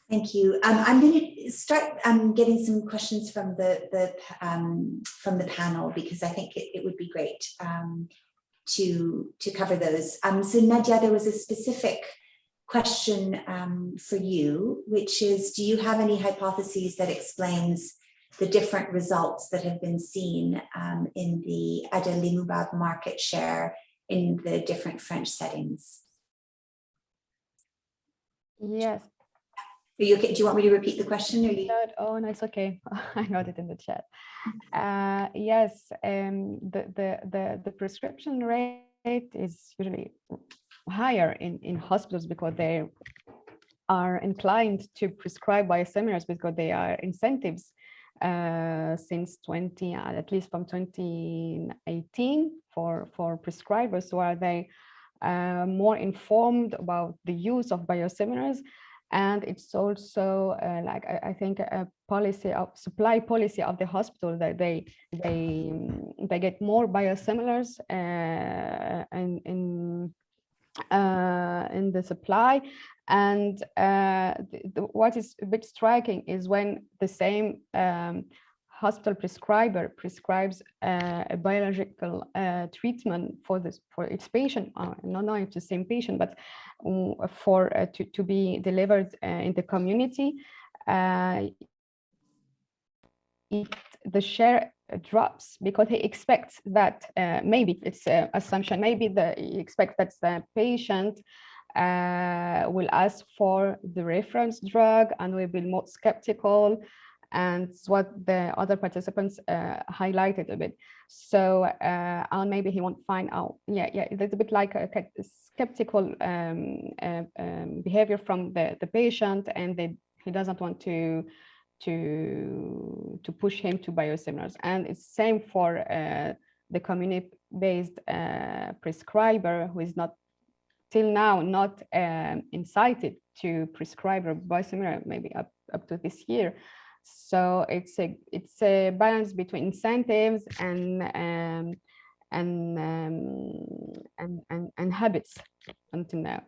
Thank you. I'm going to start getting some questions from the panel because I think it would be great to cover those. So Nadia, there was a specific question for you, which is, do you have any hypotheses that explains the different results that have been seen in the adalimumab market share in the different French settings? Yes. Are you okay? Do you want me to repeat the question? Or you... Oh, no, it's okay. I got it in the chat. Yes, the prescription rate is usually higher in hospitals because they are inclined to prescribe biosimilars because they are incentives since at least from 2018 for prescribers, so are they more informed about the use of biosimilars. And it's also like I think a supply policy of the hospital that they get more biosimilars in the supply. And what is a bit striking is when the same hospital prescriber prescribes a biological treatment for its patient, not knowing it's the same patient, but to be delivered in the community, the share drops because he expects that maybe it's an assumption, maybe he expects that the patient will ask for the reference drug and will be more skeptical, and it's what the other participants highlighted a bit. So and maybe he won't find out. Yeah, it's a bit like a skeptical behavior from the patient, and he doesn't want to push him to biosimilars. And it's same for the community-based prescriber who is not till now not incited to prescribe a biosimilar, maybe up to this year. So it's a balance between incentives and habits until now.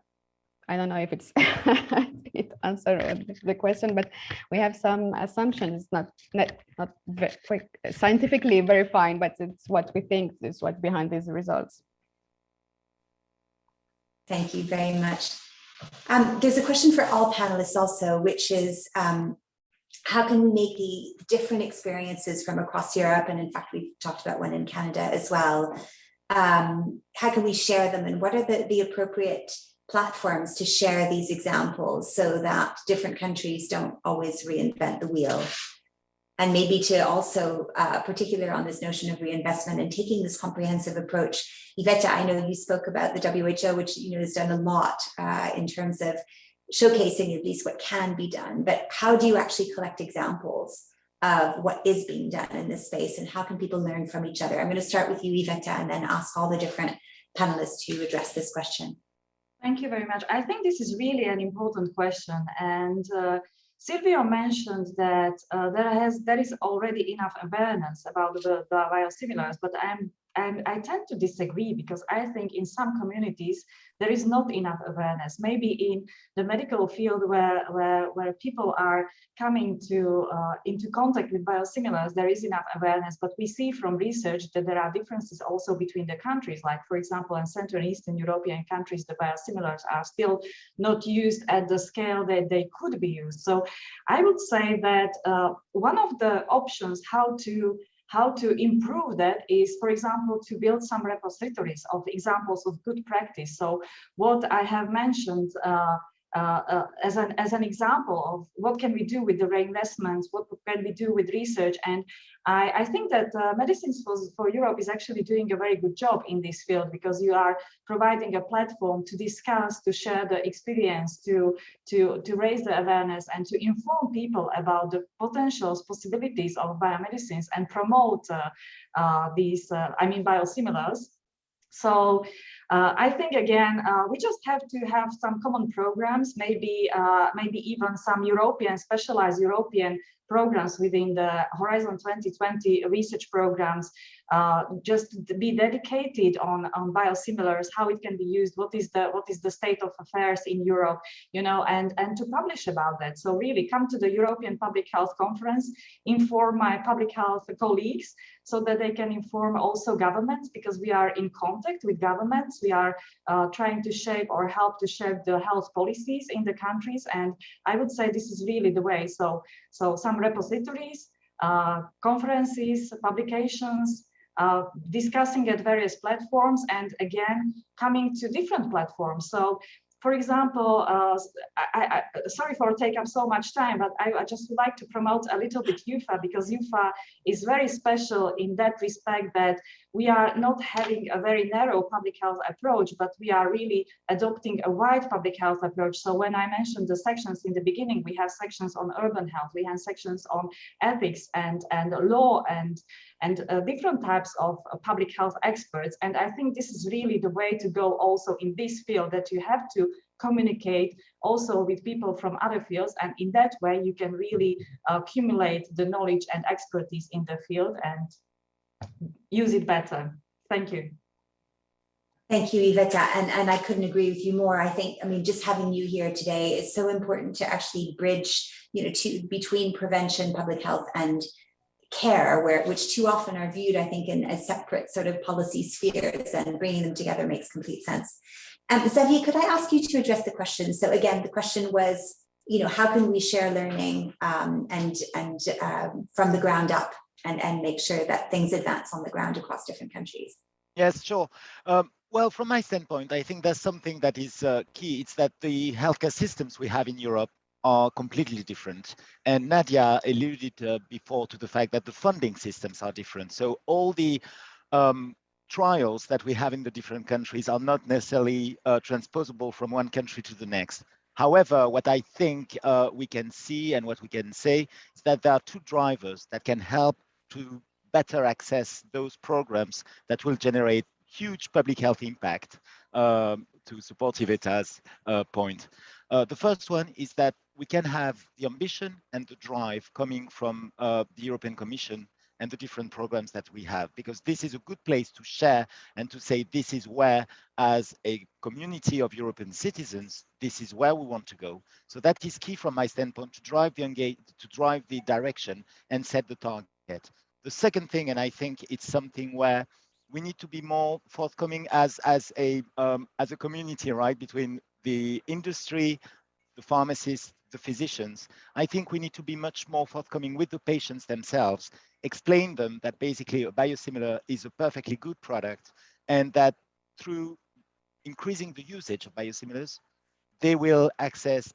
I don't know if it answered the question, but we have some assumptions, not very scientifically verified, but it's what we think is what behind these results. Thank you very much. There's a question for all panelists also, which is how can we make the different experiences from across Europe, and in fact we've talked about one in Canada as well, how can we share them, and what are the appropriate platforms to share these examples so that different countries don't always reinvent the wheel? And maybe to also, particular on this notion of reinvestment and taking this comprehensive approach, Iveta, I know you spoke about the WHO, which has done a lot in terms of showcasing at least what can be done, but how do you actually collect examples of what is being done in this space, and how can people learn from each other? I'm going to start with you, Iveta, and then ask all the different panelists to address this question. Thank you very much. I think this is really an important question, and Silvio mentioned that there is already enough awareness about the biosimilars, but I'm I tend to disagree, because I think in some communities there is not enough awareness. Maybe in the medical field where people are coming to into contact with biosimilars, there is enough awareness. But we see from research that there are differences also between the countries. Like, for example, in Central and Eastern European countries, the biosimilars are still not used at the scale that they could be used. So I would say that one of the options how to improve that is, for example, to build some repositories of examples of good practice. So what I have mentioned as an example of what can we do with the reinvestments, what can we do with research. And I think that Medicines for Europe is actually doing a very good job in this field, because you are providing a platform to discuss, to share the experience, to raise the awareness, and to inform people about the potentials, possibilities of biomedicines, and promote these, biosimilars. So I think, again, we just have to have some common programs, maybe even some specialized European programs within the Horizon 2020 research programs, just to be dedicated on biosimilars, how it can be used, what is the state of affairs in Europe, and to publish about that. So really come to the European Public Health Conference, inform my public health colleagues, so that they can inform also governments, because we are in contact with governments. We are trying to shape or help to shape the health policies in the countries. And I would say this is really the way. So some repositories, conferences, publications, discussing at various platforms, and again, coming to different platforms. So, for example, sorry for taking up so much time, but I just would like to promote a little bit EUPHA, because EUPHA is very special in that respect, that we are not having a very narrow public health approach, but we are really adopting a wide public health approach. So when I mentioned the sections in the beginning, we have sections on urban health, we have sections on ethics and law and different types of public health experts. And I think this is really the way to go also in this field, that you have to communicate also with people from other fields. And in that way, you can really accumulate the knowledge and expertise in the field and use it better. Thank you. Thank you, Iveta, and I couldn't agree with you more. I think, just having you here today is so important to actually bridge, between prevention, public health, and care, which too often are viewed, I think, as separate sort of policy spheres, and bringing them together makes complete sense. Xavier, could I ask you to address the question? So again, the question was, how can we share learning and from the ground up and make sure that things advance on the ground across different countries? Yes, sure. Well, from my standpoint, I think there's something that is key. It's that the healthcare systems we have in Europe are completely different. And Nadia alluded before to the fact that the funding systems are different. So all the trials that we have in the different countries are not necessarily transposable from one country to the next. However, what I think we can see and what we can say is that there are two drivers that can help to better access those programs that will generate huge public health impact, to support Iveta's point. The first one is that we can have the ambition and the drive coming from the European Commission and the different programs that we have, because this is a good place to share and to say, this is where, as a community of European citizens, this is where we want to go. So that is key from my standpoint, to drive the direction and set the target. The second thing, and I think it's something where we need to be more forthcoming as a community, right, between the industry, the pharmacists, the physicians. I think we need to be much more forthcoming with the patients themselves, explain them that basically a biosimilar is a perfectly good product, and that through increasing the usage of biosimilars, they will access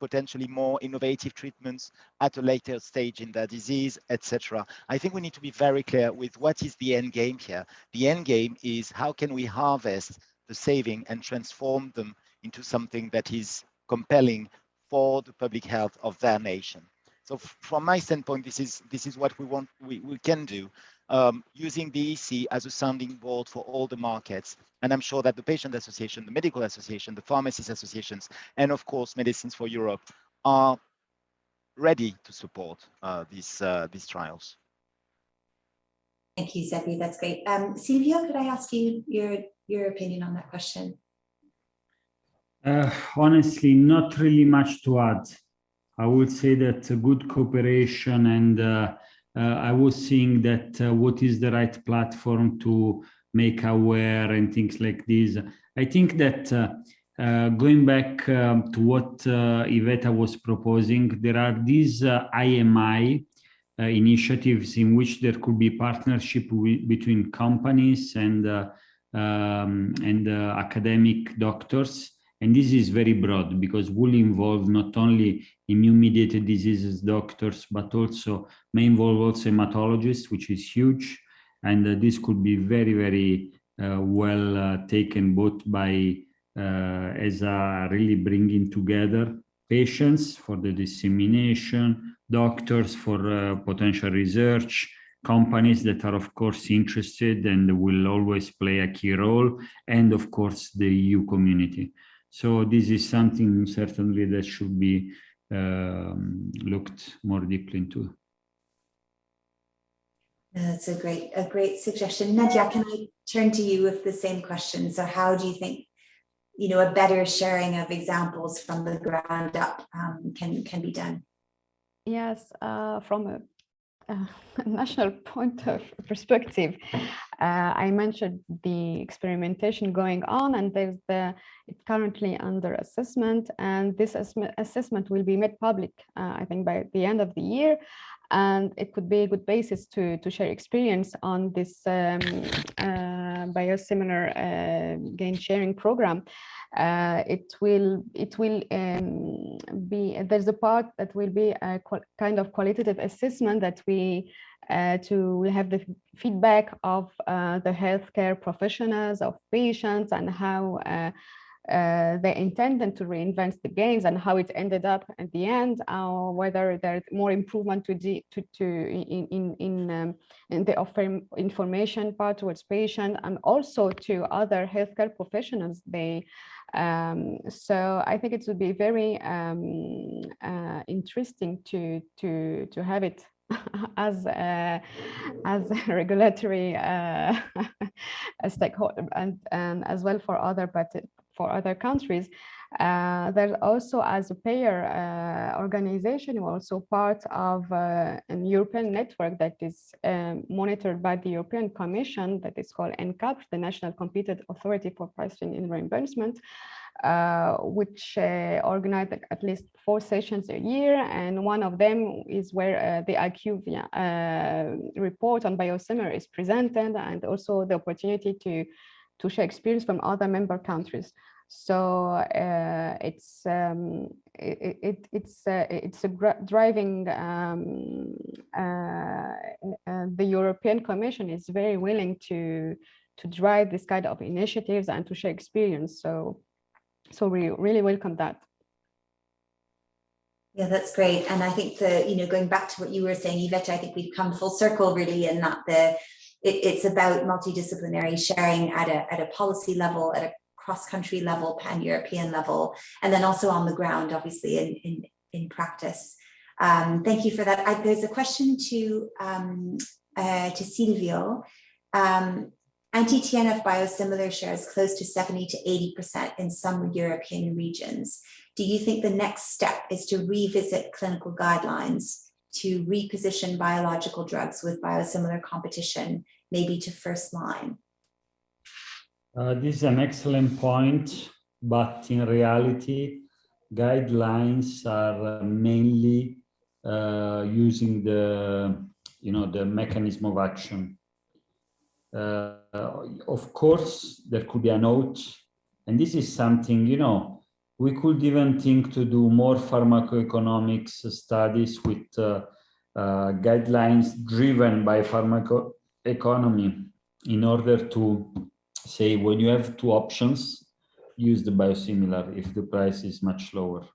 potentially more innovative treatments at a later stage in their disease, etc. I think we need to be very clear with what is the end game here. The end game is, how can we harvest the saving and transform them into something that is compelling for the public health of their nation. So from my standpoint, this is what we can do, using the EC as a sounding board for all the markets. And I'm sure that the patient association, the medical association, the pharmacist associations, and of course, Medicines for Europe are ready to support these trials. Thank you, Zebi. That's great. Silvio, could I ask you your opinion on that question? Honestly, not really much to add. I would say that good cooperation, and I was seeing that what is the right platform to make aware and things like this. I think that going back to what Iveta was proposing, there are these IMI initiatives in which there could be partnership between companies and academic doctors. And this is very broad because will involve not only immune-mediated diseases doctors, but also may involve also hematologists, which is huge. And this could be very, very well taken both by as a really bringing together patients for the dissemination, doctors for potential research, companies that are of course interested and will always play a key role, and of course the EU community. So this is something certainly that should be looked more deeply into. That's a great suggestion. Nadia, can I turn to you with the same question? So how do you think, a better sharing of examples from the ground up can be done? Yes, from a national point of perspective, I mentioned the experimentation going on, and it's currently under assessment, and this assessment will be made public, I think, by the end of the year, and it could be a good basis to share experience on this biosimilar gain sharing program. It will be, there's a part that will be a kind of qualitative assessment that we to have the feedback of the healthcare professionals, of patients, and how they intended to reinvent the gains and how it ended up at the end, whether there's more improvement in the offer information part towards patient and also to other healthcare professionals. So I think it would be very interesting to have it as a regulatory stakeholder and as well for other countries. There's also, as a payer organization, we're also part of a European network that is monitored by the European Commission that is called NCAP, the National Competent Authority for Pricing and Reimbursement, which organize at least 4 sessions a year, and one of them is where the Nagyova report on biosimilar is presented, and also the opportunity to share experience from other member countries. So it's a driving. The European Commission is very willing to drive this kind of initiatives and to share experience. So we really welcome that. Yeah, that's great. And I think going back to what you were saying, Iveta, I think we've come full circle really, and not it's about multidisciplinary sharing at a policy level, at a cross-country level, pan-European level, and then also on the ground, obviously in practice. Thank you for that. There's a question to Silvio. Anti-TNF biosimilar shares close to 70 to 80% in some European regions. Do you think the next step is to revisit clinical guidelines to reposition biological drugs with biosimilar competition, maybe to first line? This is an excellent point, but in reality, guidelines are mainly using the mechanism of action. Of course, there could be a note, and this is something, we could even think to do more pharmacoeconomics studies with guidelines driven by pharmacoeconomy in order to say, when you have 2 options, use the biosimilar if the price is much lower.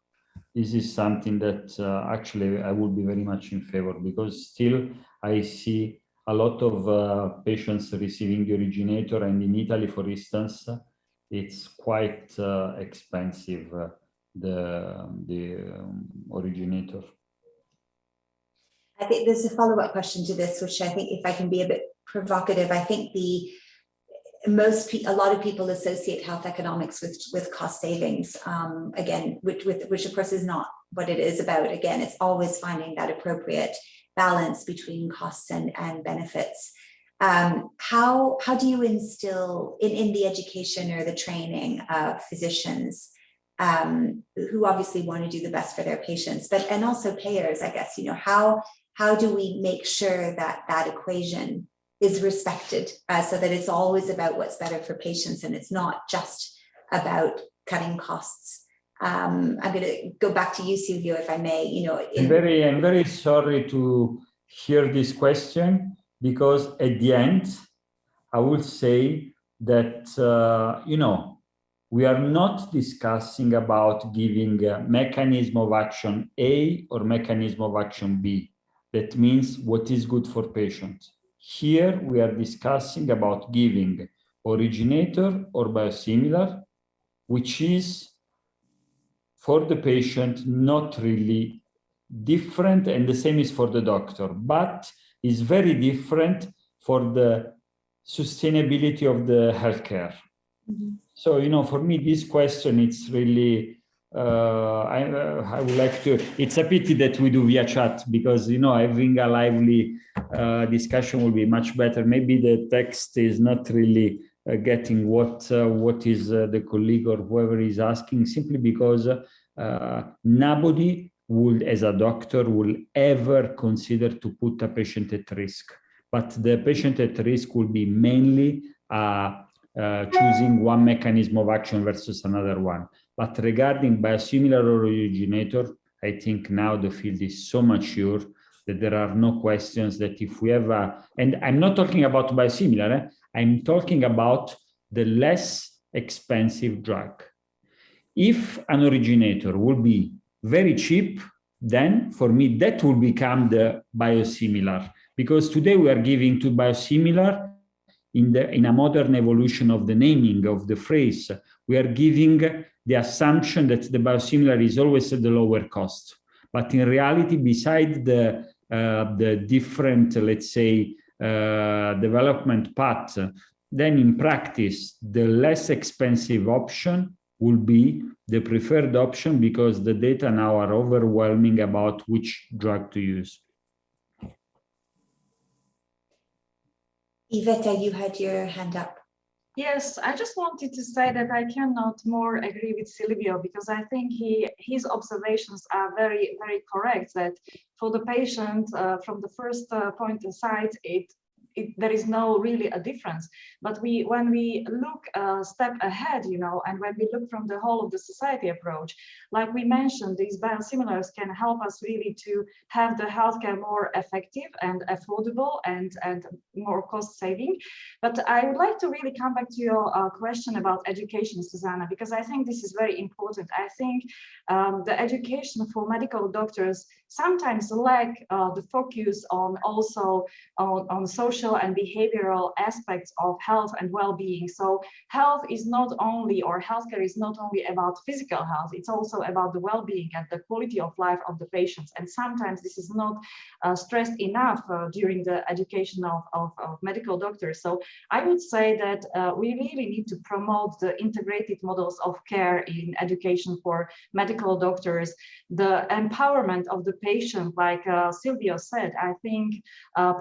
This is something that actually I would be very much in favor, because still I see a lot of patients receiving the originator, and in Italy, for instance, it's quite expensive, the originator. I think there's a follow-up question to this, which I think, if I can be a bit provocative. I think a lot of people associate health economics with cost savings, again, which of course is not what it is about. Again, it's always finding that appropriate balance between costs and benefits. How do you instill in the education or the training of physicians who obviously want to do the best for their patients, and also payers, I guess, how do we make sure that equation is respected, so that it's always about what's better for patients and it's not just about cutting costs? I'm going to go back to you, Silvio, if I may. I'm very sorry to hear this question, because at the end, I would say that, we are not discussing about giving a mechanism of action A or mechanism of action B. That means what is good for patients. Here, we are discussing about giving originator or biosimilar, which is for the patient not really different, and the same is for the doctor, but is very different for the sustainability of the healthcare. Mm-hmm. So, for me, this question, it's really, I would like to, it's a pity that we do via chat, because, having a lively discussion will be much better. Maybe the text is not really getting what is the colleague or whoever is asking, simply because nobody would, as a doctor, will ever consider to put a patient at risk. But the patient at risk will be mainly choosing one mechanism of action versus another one. But regarding biosimilar or originator, I think now the field is so mature that there are no questions that if we have and I'm not talking about biosimilar, I'm talking about the less expensive drug. If an originator will be very cheap, then for me that will become the biosimilar, because today we are giving to biosimilar in a modern evolution of the naming of the phrase. We are giving the assumption that the biosimilar is always at the lower cost, but in reality, beside the different, let's say, development path, then in practice the less expensive option will be the preferred option, because the data now are overwhelming about which drug to use. Iveta, you had your hand up. Yes, I just wanted to say that I cannot more agree with Silvio, because I think his observations are very, very correct, that for the patient, from the first point aside, there is no really a difference. But when we look a step ahead, and when we look from the whole of the society approach, like we mentioned, these biosimilars can help us really to have the healthcare more effective and affordable and more cost saving. But I would like to really come back to your question about education, Susanna, because I think this is very important. I think the education for medical doctors sometimes lack the focus on also on social and behavioral aspects of health and well-being. So health is not only, or healthcare is not only about physical health, it's also about the well-being and the quality of life of the patients. And sometimes this is not stressed enough during the education of medical doctors. So I would say that we really need to promote the integrated models of care in education for medical doctors, the empowerment of the patient, like Silvio said. I think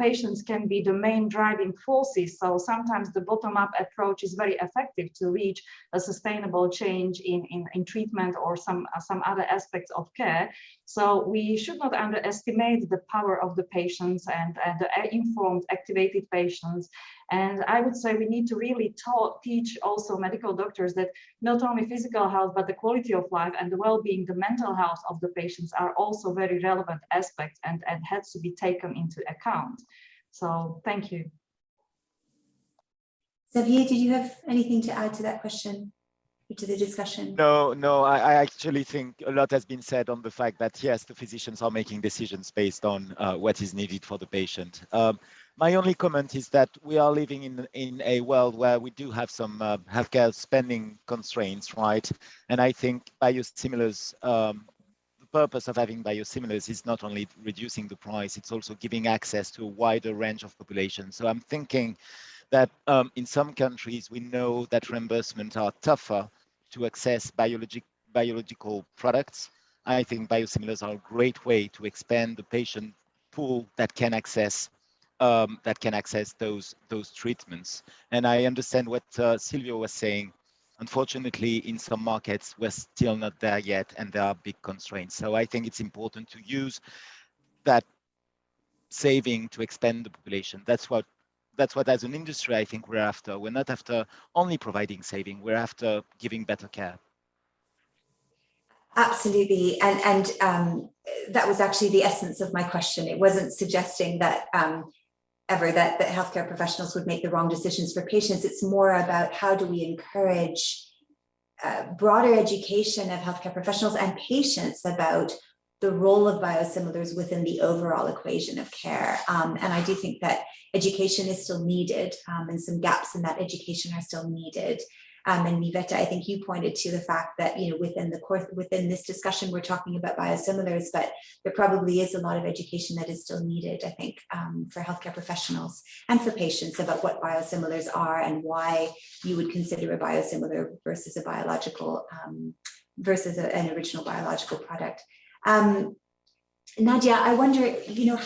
patients can be the main driving forces. So sometimes the bottom-up approach is very effective to reach a sustainable change in treatment or some other aspects of care. So we should not underestimate the power of the patients and the informed, activated patients. And I would say we need to really teach also medical doctors that not only physical health, but the quality of life and the well-being, the mental health of the patients are also very relevant aspects and has to be taken into account. So thank you. Xavier, did you have anything to add to that question, or to the discussion? No, I actually think a lot has been said on the fact that, yes, the physicians are making decisions based on what is needed for the patient. My only comment is that we are living in a world where we do have some healthcare spending constraints, right? And I think biosimilars, the purpose of having biosimilars is not only reducing the price, it's also giving access to a wider range of populations. So I'm thinking that in some countries, we know that reimbursements are tougher to access biological products. I think biosimilars are a great way to expand the patient pool that can access those treatments. And I understand what Silvio was saying. Unfortunately, in some markets, we're still not there yet, and there are big constraints. So I think it's important to use that saving to expand the population. That's what as an industry, I think we're after. We're not after only providing saving, we're after giving better care. Absolutely, and that was actually the essence of my question. It wasn't suggesting that that healthcare professionals would make the wrong decisions for patients. It's more about how do we encourage broader education of healthcare professionals and patients about the role of biosimilars within the overall equation of care. And I do think that education is still needed, and some gaps in that education are still needed. And Iveta, I think you pointed to the fact that, you know, within this discussion, we're talking about biosimilars, but there probably is a lot of education that is still needed, I think, for healthcare professionals and for patients about what biosimilars are and why you would consider a biosimilar versus a biological, versus an original biological product. Nadia, I wonder, you know,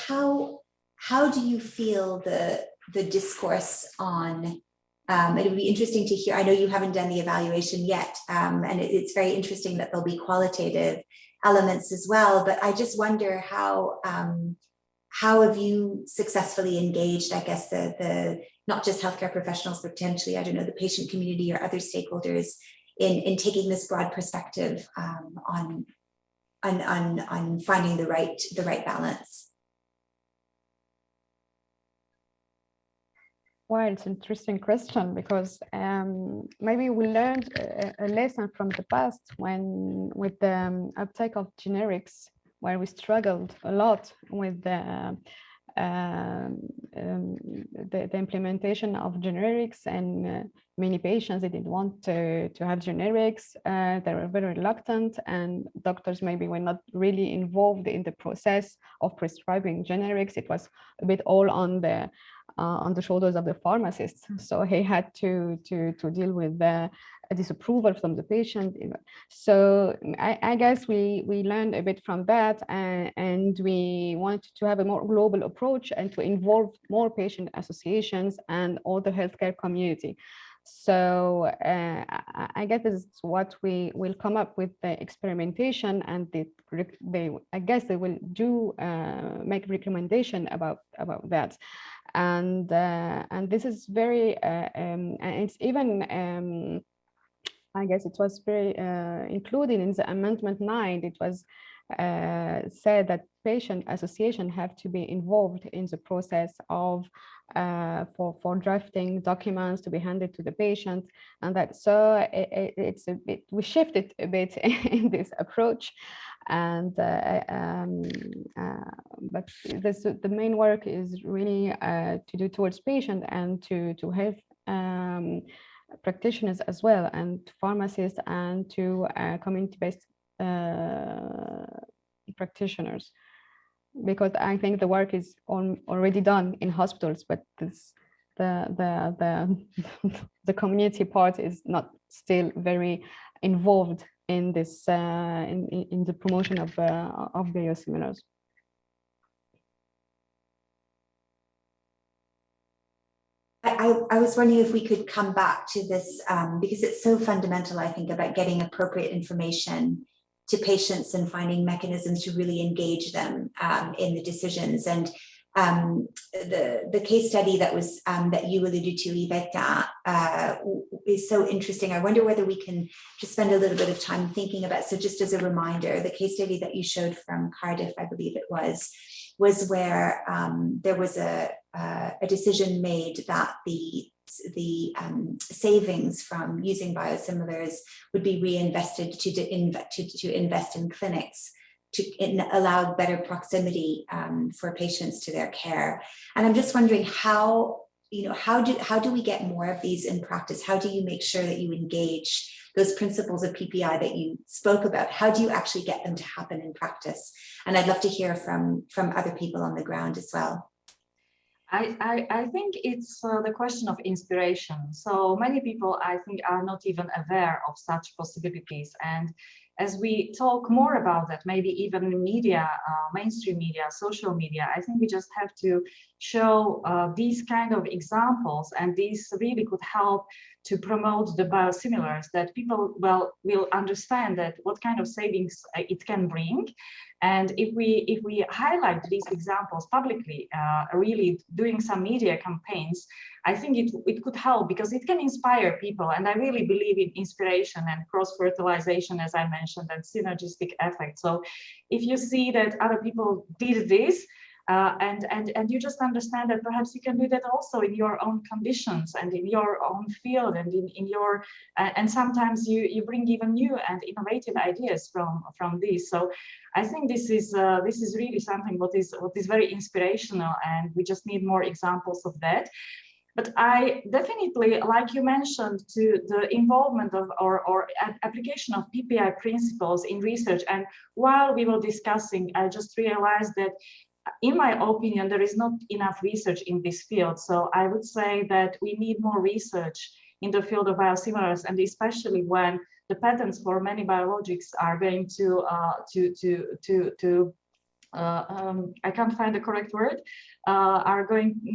how do you feel the discourse on, it would be interesting to hear, I know you haven't done the evaluation yet, and it's very interesting that there'll be qualitative elements as well, but I just wonder how have you successfully engaged, I guess, the not just healthcare professionals, but potentially, I don't know, the patient community or other stakeholders in taking this broad perspective on finding the right balance? Well, it's an interesting question because maybe we learned a lesson from the past when with the uptake of generics, where we struggled a lot with the implementation of generics, and many patients, they didn't want to have generics. They were very reluctant, and doctors maybe were not really involved in the process of prescribing generics. It was a bit all on the shoulders of the pharmacist. So he had to deal with the disapproval from the patient. So I guess we learned a bit from that, and we wanted to have a more global approach and to involve more patient associations and all the healthcare community. So I guess this is what we will come up with the experimentation, and I guess they will do make recommendation about that. And this is very it's even I guess it was very included in the Amendment 9. It was said that patient association have to be involved in the process of for drafting documents to be handed to the patient, and that so it's a bit, we shifted a bit in this approach, and but the main work is really to do towards patient and to have practitioners as well, and pharmacists, and to community-based practitioners, because I think the work is already done in hospitals, but the community part is not still very involved in this in the promotion of biosimilars. I was wondering if we could come back to this because it's so fundamental, I think, about getting appropriate information to patients and finding mechanisms to really engage them in the decisions. And the case study that was that you alluded to, Iveta, is so interesting. I wonder whether we can just spend a little bit of time thinking about. So just as a reminder, the case study that you showed from Cardiff, I believe it was where there was a decision made that the savings from using biosimilars would be reinvested to invest in clinics to allow better proximity for patients to their care. And I'm just wondering how do we get more of these in practice? How do you make sure that you engage those principles of PPI that you spoke about, how do you actually get them to happen in practice? And I'd love to hear from other people on the ground as well. I think it's the question of inspiration. So many people, I think, are not even aware of such possibilities. And as we talk more about that, maybe even in media, mainstream media, social media, I think we just have to show these kind of examples, and these really could help to promote the biosimilars, that people will understand that what kind of savings it can bring. And if we highlight these examples publicly, really doing some media campaigns, I think it could help, because it can inspire people. And I really believe in inspiration and cross-fertilization, as I mentioned, and synergistic effect. So if you see that other people did this, and you just understand that perhaps you can do that also in your own conditions and in your own field, and in your and sometimes you bring even new and innovative ideas from this. So I think this is really something what is very inspirational, and we just need more examples of that. But I definitely, like you mentioned, to the involvement of or application of PPI principles in research. And while we were discussing, I just realized that, in my opinion, there is not enough research in this field. So I would say that we need more research in the field of biosimilars, and especially when the patents for many biologics are going to I can't find the correct word, are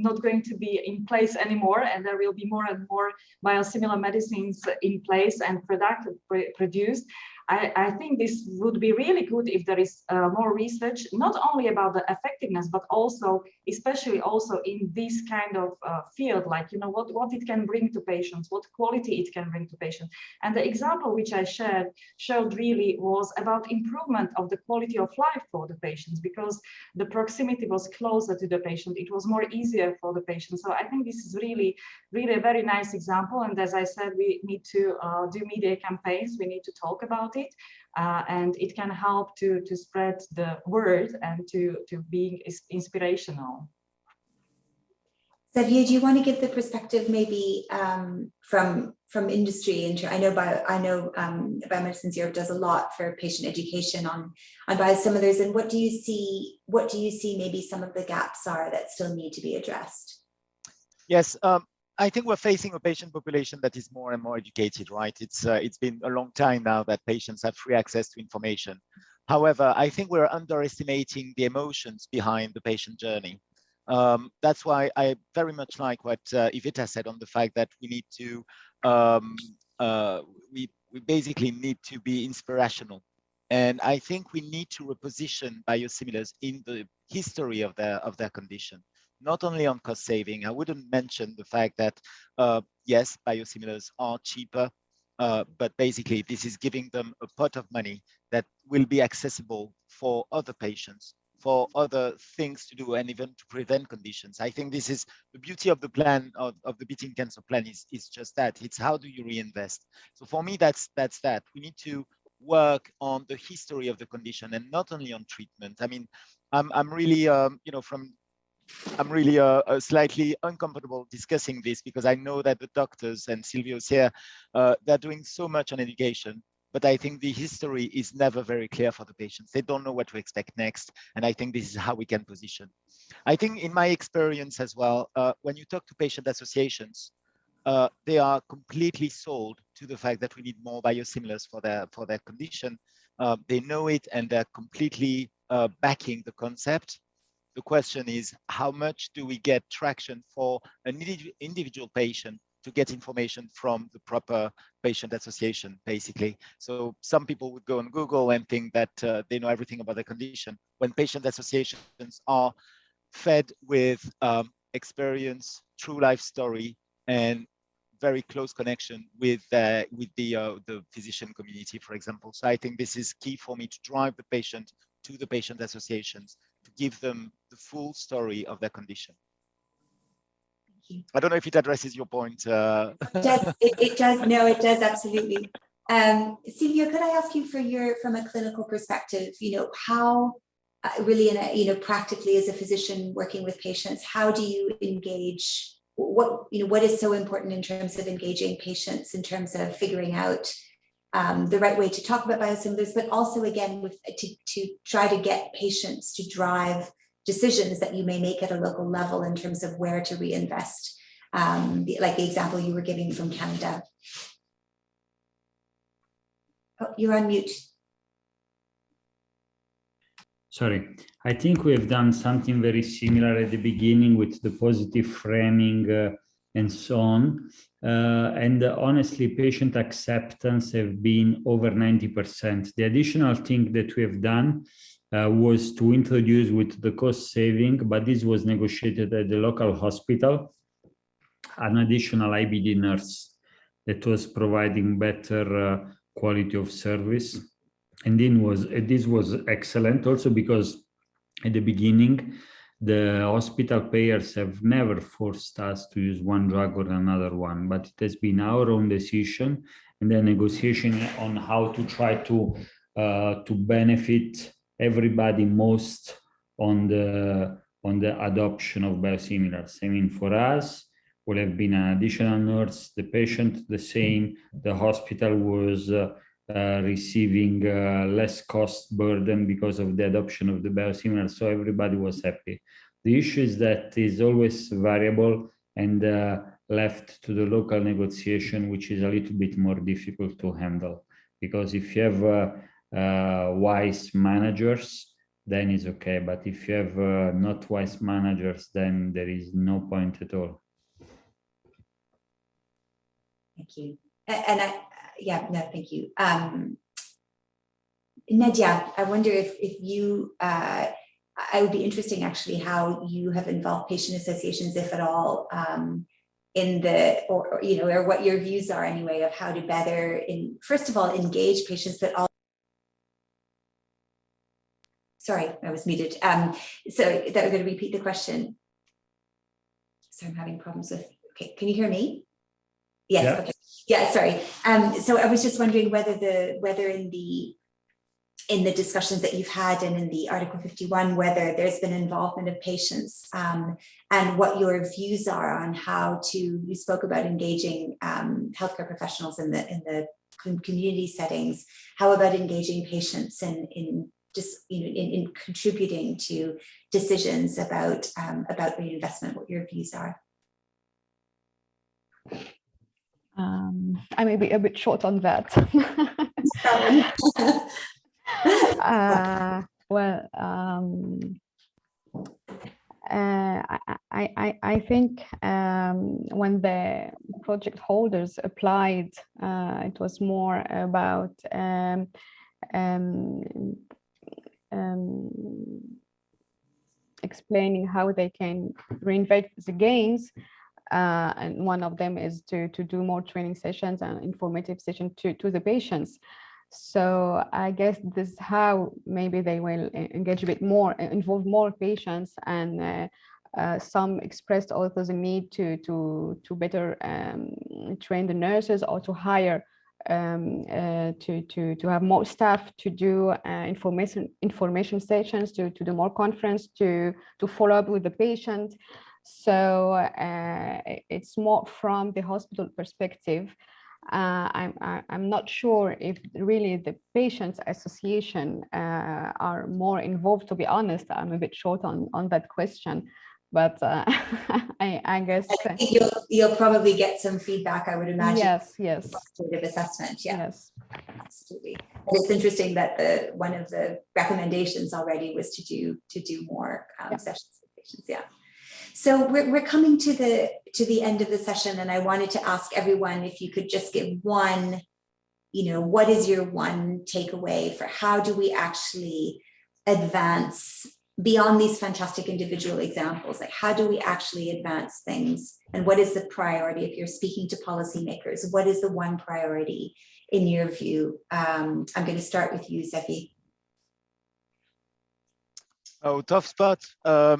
not going to be in place anymore, and there will be more and more biosimilar medicines in place and produced. I think this would be really good if there is more research, not only about the effectiveness, but also, especially also in this kind of field, like, you know, what it can bring to patients, what quality it can bring to patients. And the example which I showed really was about improvement of the quality of life for the patients, because the proximity was closer to the patient. It was more easier for the patient. So I think this is really a very nice example. And as I said, we need to do media campaigns. We need to talk about it, and it can help to spread the word and to being inspirational. Silvio, do you want to give the perspective maybe from industry? I know Biomedicines Europe does a lot for patient education on biosimilars, and what do you see maybe some of the gaps are that still need to be addressed? Yes, I think we're facing a patient population that is more and more educated, right? It's been a long time now that patients have free access to information. However, I think we're underestimating the emotions behind the patient journey. That's why I very much like what Iveta said on the fact that we need to, we basically need to be inspirational. And I think we need to reposition biosimilars in the history of their condition. Not only on cost saving. I wouldn't mention the fact that, yes, biosimilars are cheaper, but basically this is giving them a pot of money that will be accessible for other patients, for other things to do, and even to prevent conditions. I think this is the beauty of the plan, of the Beating Cancer plan, is just that. It's how do you reinvest? So for me, that's that. We need to work on the history of the condition and not only on treatment. I mean, I'm really, I'm really slightly uncomfortable discussing this, because I know that the doctors, and Silvio's here, they're doing so much on education, but I think the history is never very clear for the patients. They don't know what to expect next. And I think this is how we can position. I think in my experience as well, when you talk to patient associations, they are completely sold to the fact that we need more biosimilars for their condition. They know it, and they're completely backing the concept. The question is, how much do we get traction for an individual patient to get information from the proper patient association, basically? So some people would go on Google and think that they know everything about the condition, when patient associations are fed with experience, true life story, and very close connection with the physician community, for example. So I think this is key for me to drive the patient to the patient associations, to give them the full story of their condition. I don't know if it addresses your point. It does. No, it does, absolutely. Silvio, could I ask you from a clinical perspective, how really, practically as a physician working with patients, how do you engage? What is so important in terms of engaging patients, in terms of figuring out the right way to talk about biosimilars, but also again to try to get patients to drive decisions that you may make at a local level in terms of where to reinvest, like the example you were giving from Canada. Oh, you're on mute. Sorry, I think we have done something very similar at the beginning with the positive framing and so on. And honestly, patient acceptance have been over 90%. The additional thing that we have done was to introduce with the cost saving, but this was negotiated at the local hospital, an additional IBD nurse that was providing better quality of service. And this was excellent also because at the beginning, the hospital payers have never forced us to use one drug or another one, but it has been our own decision and then negotiation on how to try to benefit everybody most on the adoption of biosimilars. I mean, for us, would have been an additional nurse, the patient the same, the hospital was receiving less cost burden because of the adoption of the biosimilar, so everybody was happy. The issue is that is always variable and left to the local negotiation, which is a little bit more difficult to handle, because if you have wise managers, then it's okay, but if you have not wise managers, then there is no point at all. Thank you. And thank you. Nadia, I wonder if you, I would be interesting actually how you have involved patient associations, if at all, in the, or what your views are anyway of how to better, first of all, engage patients, but also, sorry, I was muted. So that we're going to repeat the question. So I'm having problems with, okay, can you hear me? Yes, yeah. Okay. Yeah, sorry. So I was just wondering whether in the discussions that you've had and in the Article 51, whether there's been involvement of patients and what your views are on how to, you spoke about engaging healthcare professionals in the community settings. How about engaging patients in contributing to decisions about reinvestment, what your views are? I may be a bit short on that. I think when the project holders applied, it was more about explaining how they can reinvest the gains. And one of them is to do more training sessions and informative sessions to the patients. So I guess this is how maybe they will engage a bit more, involve more patients, and some expressed also the need to better train the nurses, or to hire to have more staff to do information sessions, to do more conference, to follow up with the patient. So it's more from the hospital perspective. I'm not sure if really the patients association are more involved, to be honest. I'm a bit short on that question, but I guess I think you'll probably get some feedback, I would imagine. Yes. Qualitative assessment, yeah. Yes, absolutely. And it's interesting that one of the recommendations already was to do more sessions with patients. Yeah. So we're coming to the end of the session, and I wanted to ask everyone if you could just give one, what is your one takeaway for how do we actually advance beyond these fantastic individual examples? Like, how do we actually advance things? And what is the priority? If you're speaking to policymakers, what is the one priority in your view? I'm going to start with you, Zefi. Oh, tough spot. I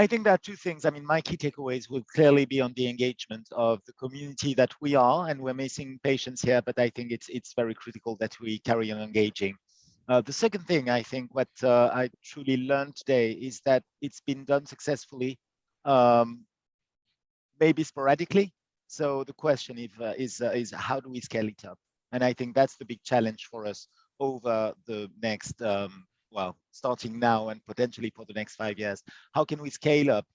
think there are two things. I mean, my key takeaways will clearly be on the engagement of the community that we are, and we're missing patients here, but I think it's very critical that we carry on engaging. The second thing, I think, what I truly learned today is that it's been done successfully, maybe sporadically. So the question is how do we scale it up? And I think that's the big challenge for us over the next, well, starting now and potentially for the next 5 years. How can we scale up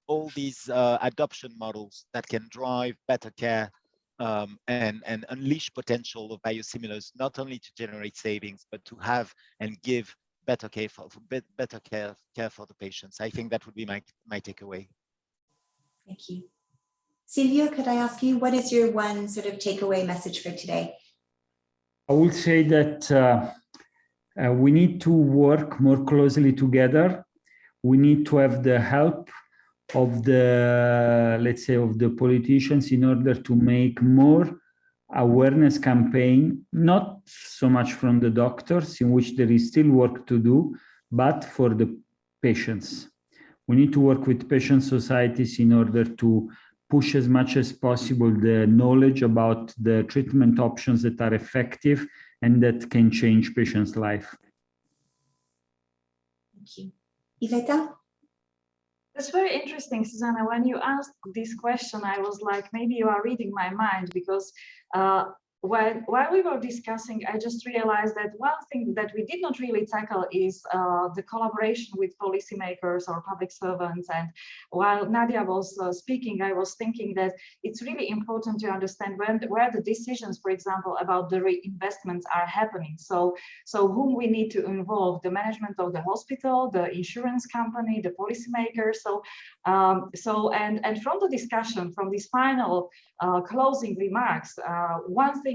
all these adoption models that can drive better care and unleash potential of biosimilars, not only to generate savings, but to have and give better care for the patients? I think that would be my takeaway. Thank you. Silvio, could I ask you, what is your one sort of takeaway message for today? I would say that we need to work more closely together. We need to have the help of the, let's say, of the politicians in order to make more awareness campaign, not so much from the doctors, in which there is still work to do, but for the patients. We need to work with patient societies in order to push as much as possible the knowledge about the treatment options that are effective and that can change patients' life. Thank you. Iveta? It's very interesting, Susanna. When you asked this question, I was like, maybe you are reading my mind, because while we were discussing, I just realized that one thing that we did not really tackle is the collaboration with policymakers or public servants. And while Nadia was speaking, I was thinking that it's really important to understand where the decisions, for example, about the reinvestments are happening. So whom we need to involve: the management of the hospital, the insurance company, the policymakers. And from the discussion, from these final closing remarks, one thing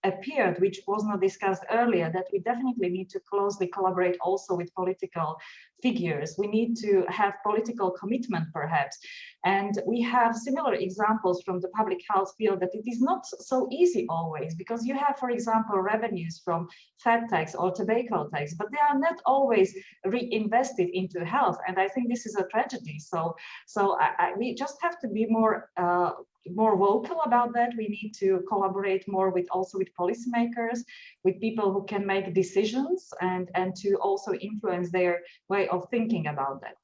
appeared, which was not discussed earlier, that we definitely need to closely collaborate also with political figures. We need to have political commitment, perhaps. And we have similar examples from the public health field that it is not so easy always, because you have, for example, revenues from fat tax or tobacco tax, but they are not always reinvested into health. And I think this is a tragedy. So we just have to be more vocal about that. We need to collaborate more also with policymakers, with people who can make decisions, and to also influence their way of thinking about that.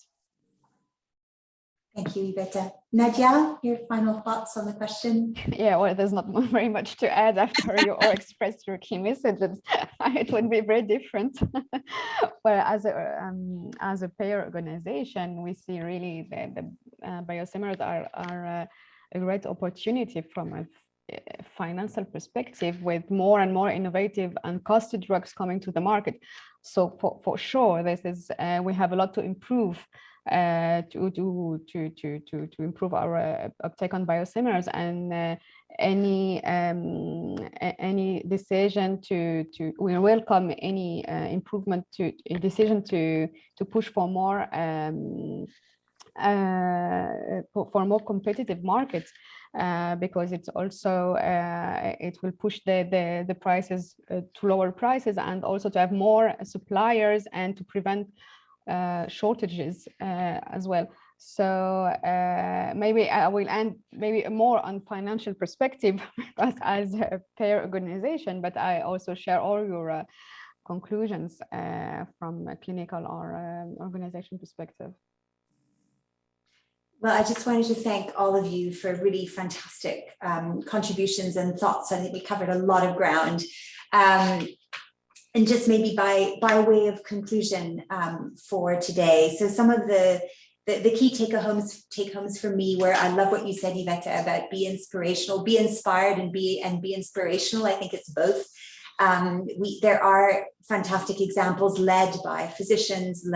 Thank you, Iveta. Nadia, your final thoughts on the question? Yeah, well, there's not very much to add after you all expressed your key messages. It would be very different. Well, as a payer organization, we see really that the biosimilars are a great opportunity from a financial perspective, with more and more innovative and costly drugs coming to the market. So for sure, this is we have a lot to improve to improve our uptake on biosimilars, and any decision we welcome any improvement to a decision to push for more competitive markets, because it's also it will push the prices to lower prices, and also to have more suppliers and to prevent shortages as well. So maybe I will end maybe more on financial perspective, because as a payer organization, but I also share all your conclusions from a clinical or organization perspective. Well, I just wanted to thank all of you for really fantastic contributions and thoughts. I think we covered a lot of ground. And just maybe by way of conclusion for today, so some of the key take-homes for me, where I love what you said, Iveta, about be inspirational, be inspired, and be inspirational. I think it's both. There are fantastic examples led by physicians,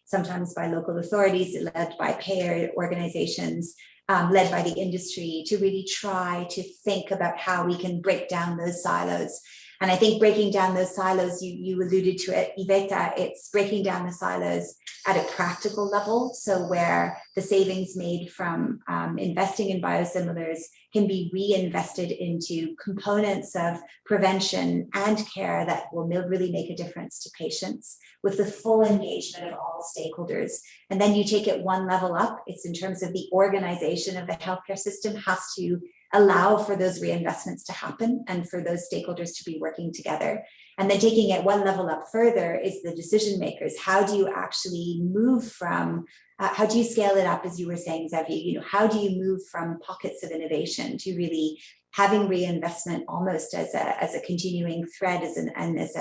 sometimes by local authorities, led by payer organizations, led by the industry, to really try to think about how we can break down those silos. And I think breaking down those silos, you alluded to it, Iveta, it's breaking down the silos at a practical level. So where the savings made from investing in biosimilars can be reinvested into components of prevention and care that will really make a difference to patients, with the full engagement of all stakeholders. And then you take it one level up. It's in terms of the organization of the healthcare system has to allow for those reinvestments to happen and for those stakeholders to be working together. And then taking it one level up further is the decision makers. How do you actually move from, how do you scale it up, as you were saying, Xavier, how do you move from pockets of innovation to really having reinvestment almost as a continuing thread, and as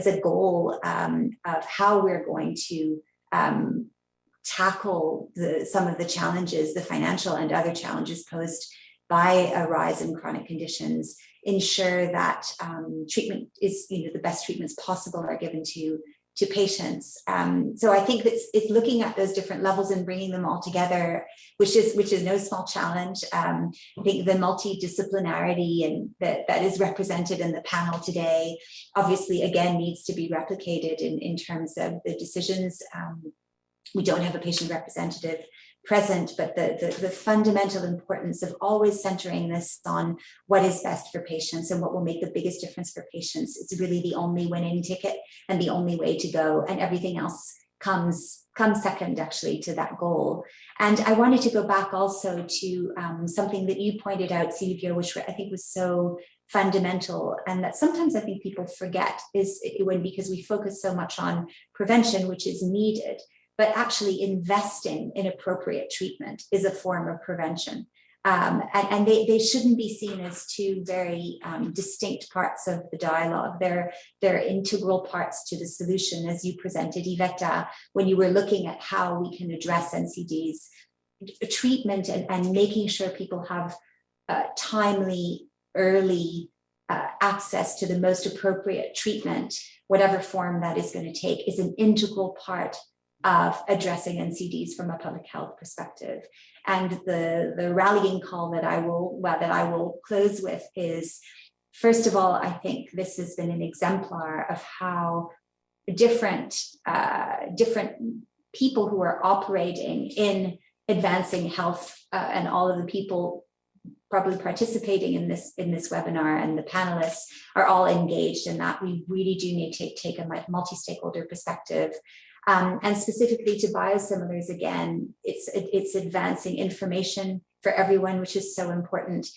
a goal of how we're going to tackle some of the challenges, the financial and other challenges posed by a rise in chronic conditions, ensure that treatment is, the best treatments possible are given to patients. So I think it's looking at those different levels and bringing them all together, which is no small challenge. I think the multidisciplinarity and that is represented in the panel today, obviously, again, needs to be replicated in terms of the decisions. We don't have a patient representative present, but the fundamental importance of always centering this on what is best for patients and what will make the biggest difference for patients. It's really the only winning ticket and the only way to go, and everything else comes second, actually, to that goal. And I wanted to go back also to something that you pointed out, Silvio, which I think was so fundamental, and that sometimes I think people forget, is because we focus so much on prevention, which is needed, but actually investing in appropriate treatment is a form of prevention. And they shouldn't be seen as two very distinct parts of the dialogue. They're integral parts to the solution, as you presented, Iveta, when you were looking at how we can address NCDs. Treatment and making sure people have timely, early access to the most appropriate treatment, whatever form that is going to take, is an integral part of addressing NCDs from a public health perspective. And the rallying call that I will close with is, first of all, I think this has been an exemplar of how different people who are operating in advancing health and all of the people probably participating in this webinar and the panelists are all engaged in that. We really do need to take a multi-stakeholder perspective. And specifically to biosimilars, again, it's advancing information for everyone, which is so important,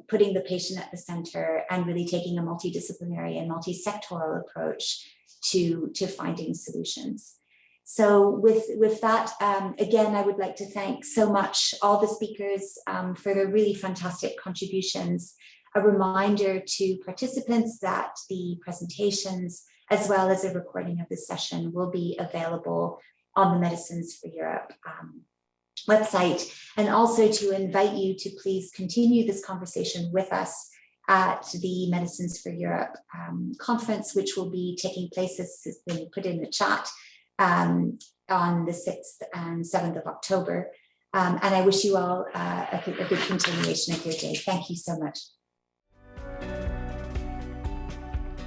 putting the patient at the center and really taking a multidisciplinary and multi-sectoral approach to finding solutions. So with that, again, I would like to thank so much all the speakers for their really fantastic contributions. A reminder to participants that the presentations, as well as a recording of this session, will be available on the Medicines for Europe website, and also to invite you to please continue this conversation with us at the Medicines for Europe conference, which will be taking place, as has been put in the chat, on the 6th and 7th of October. And I wish you all a good continuation of your day. Thank you so much.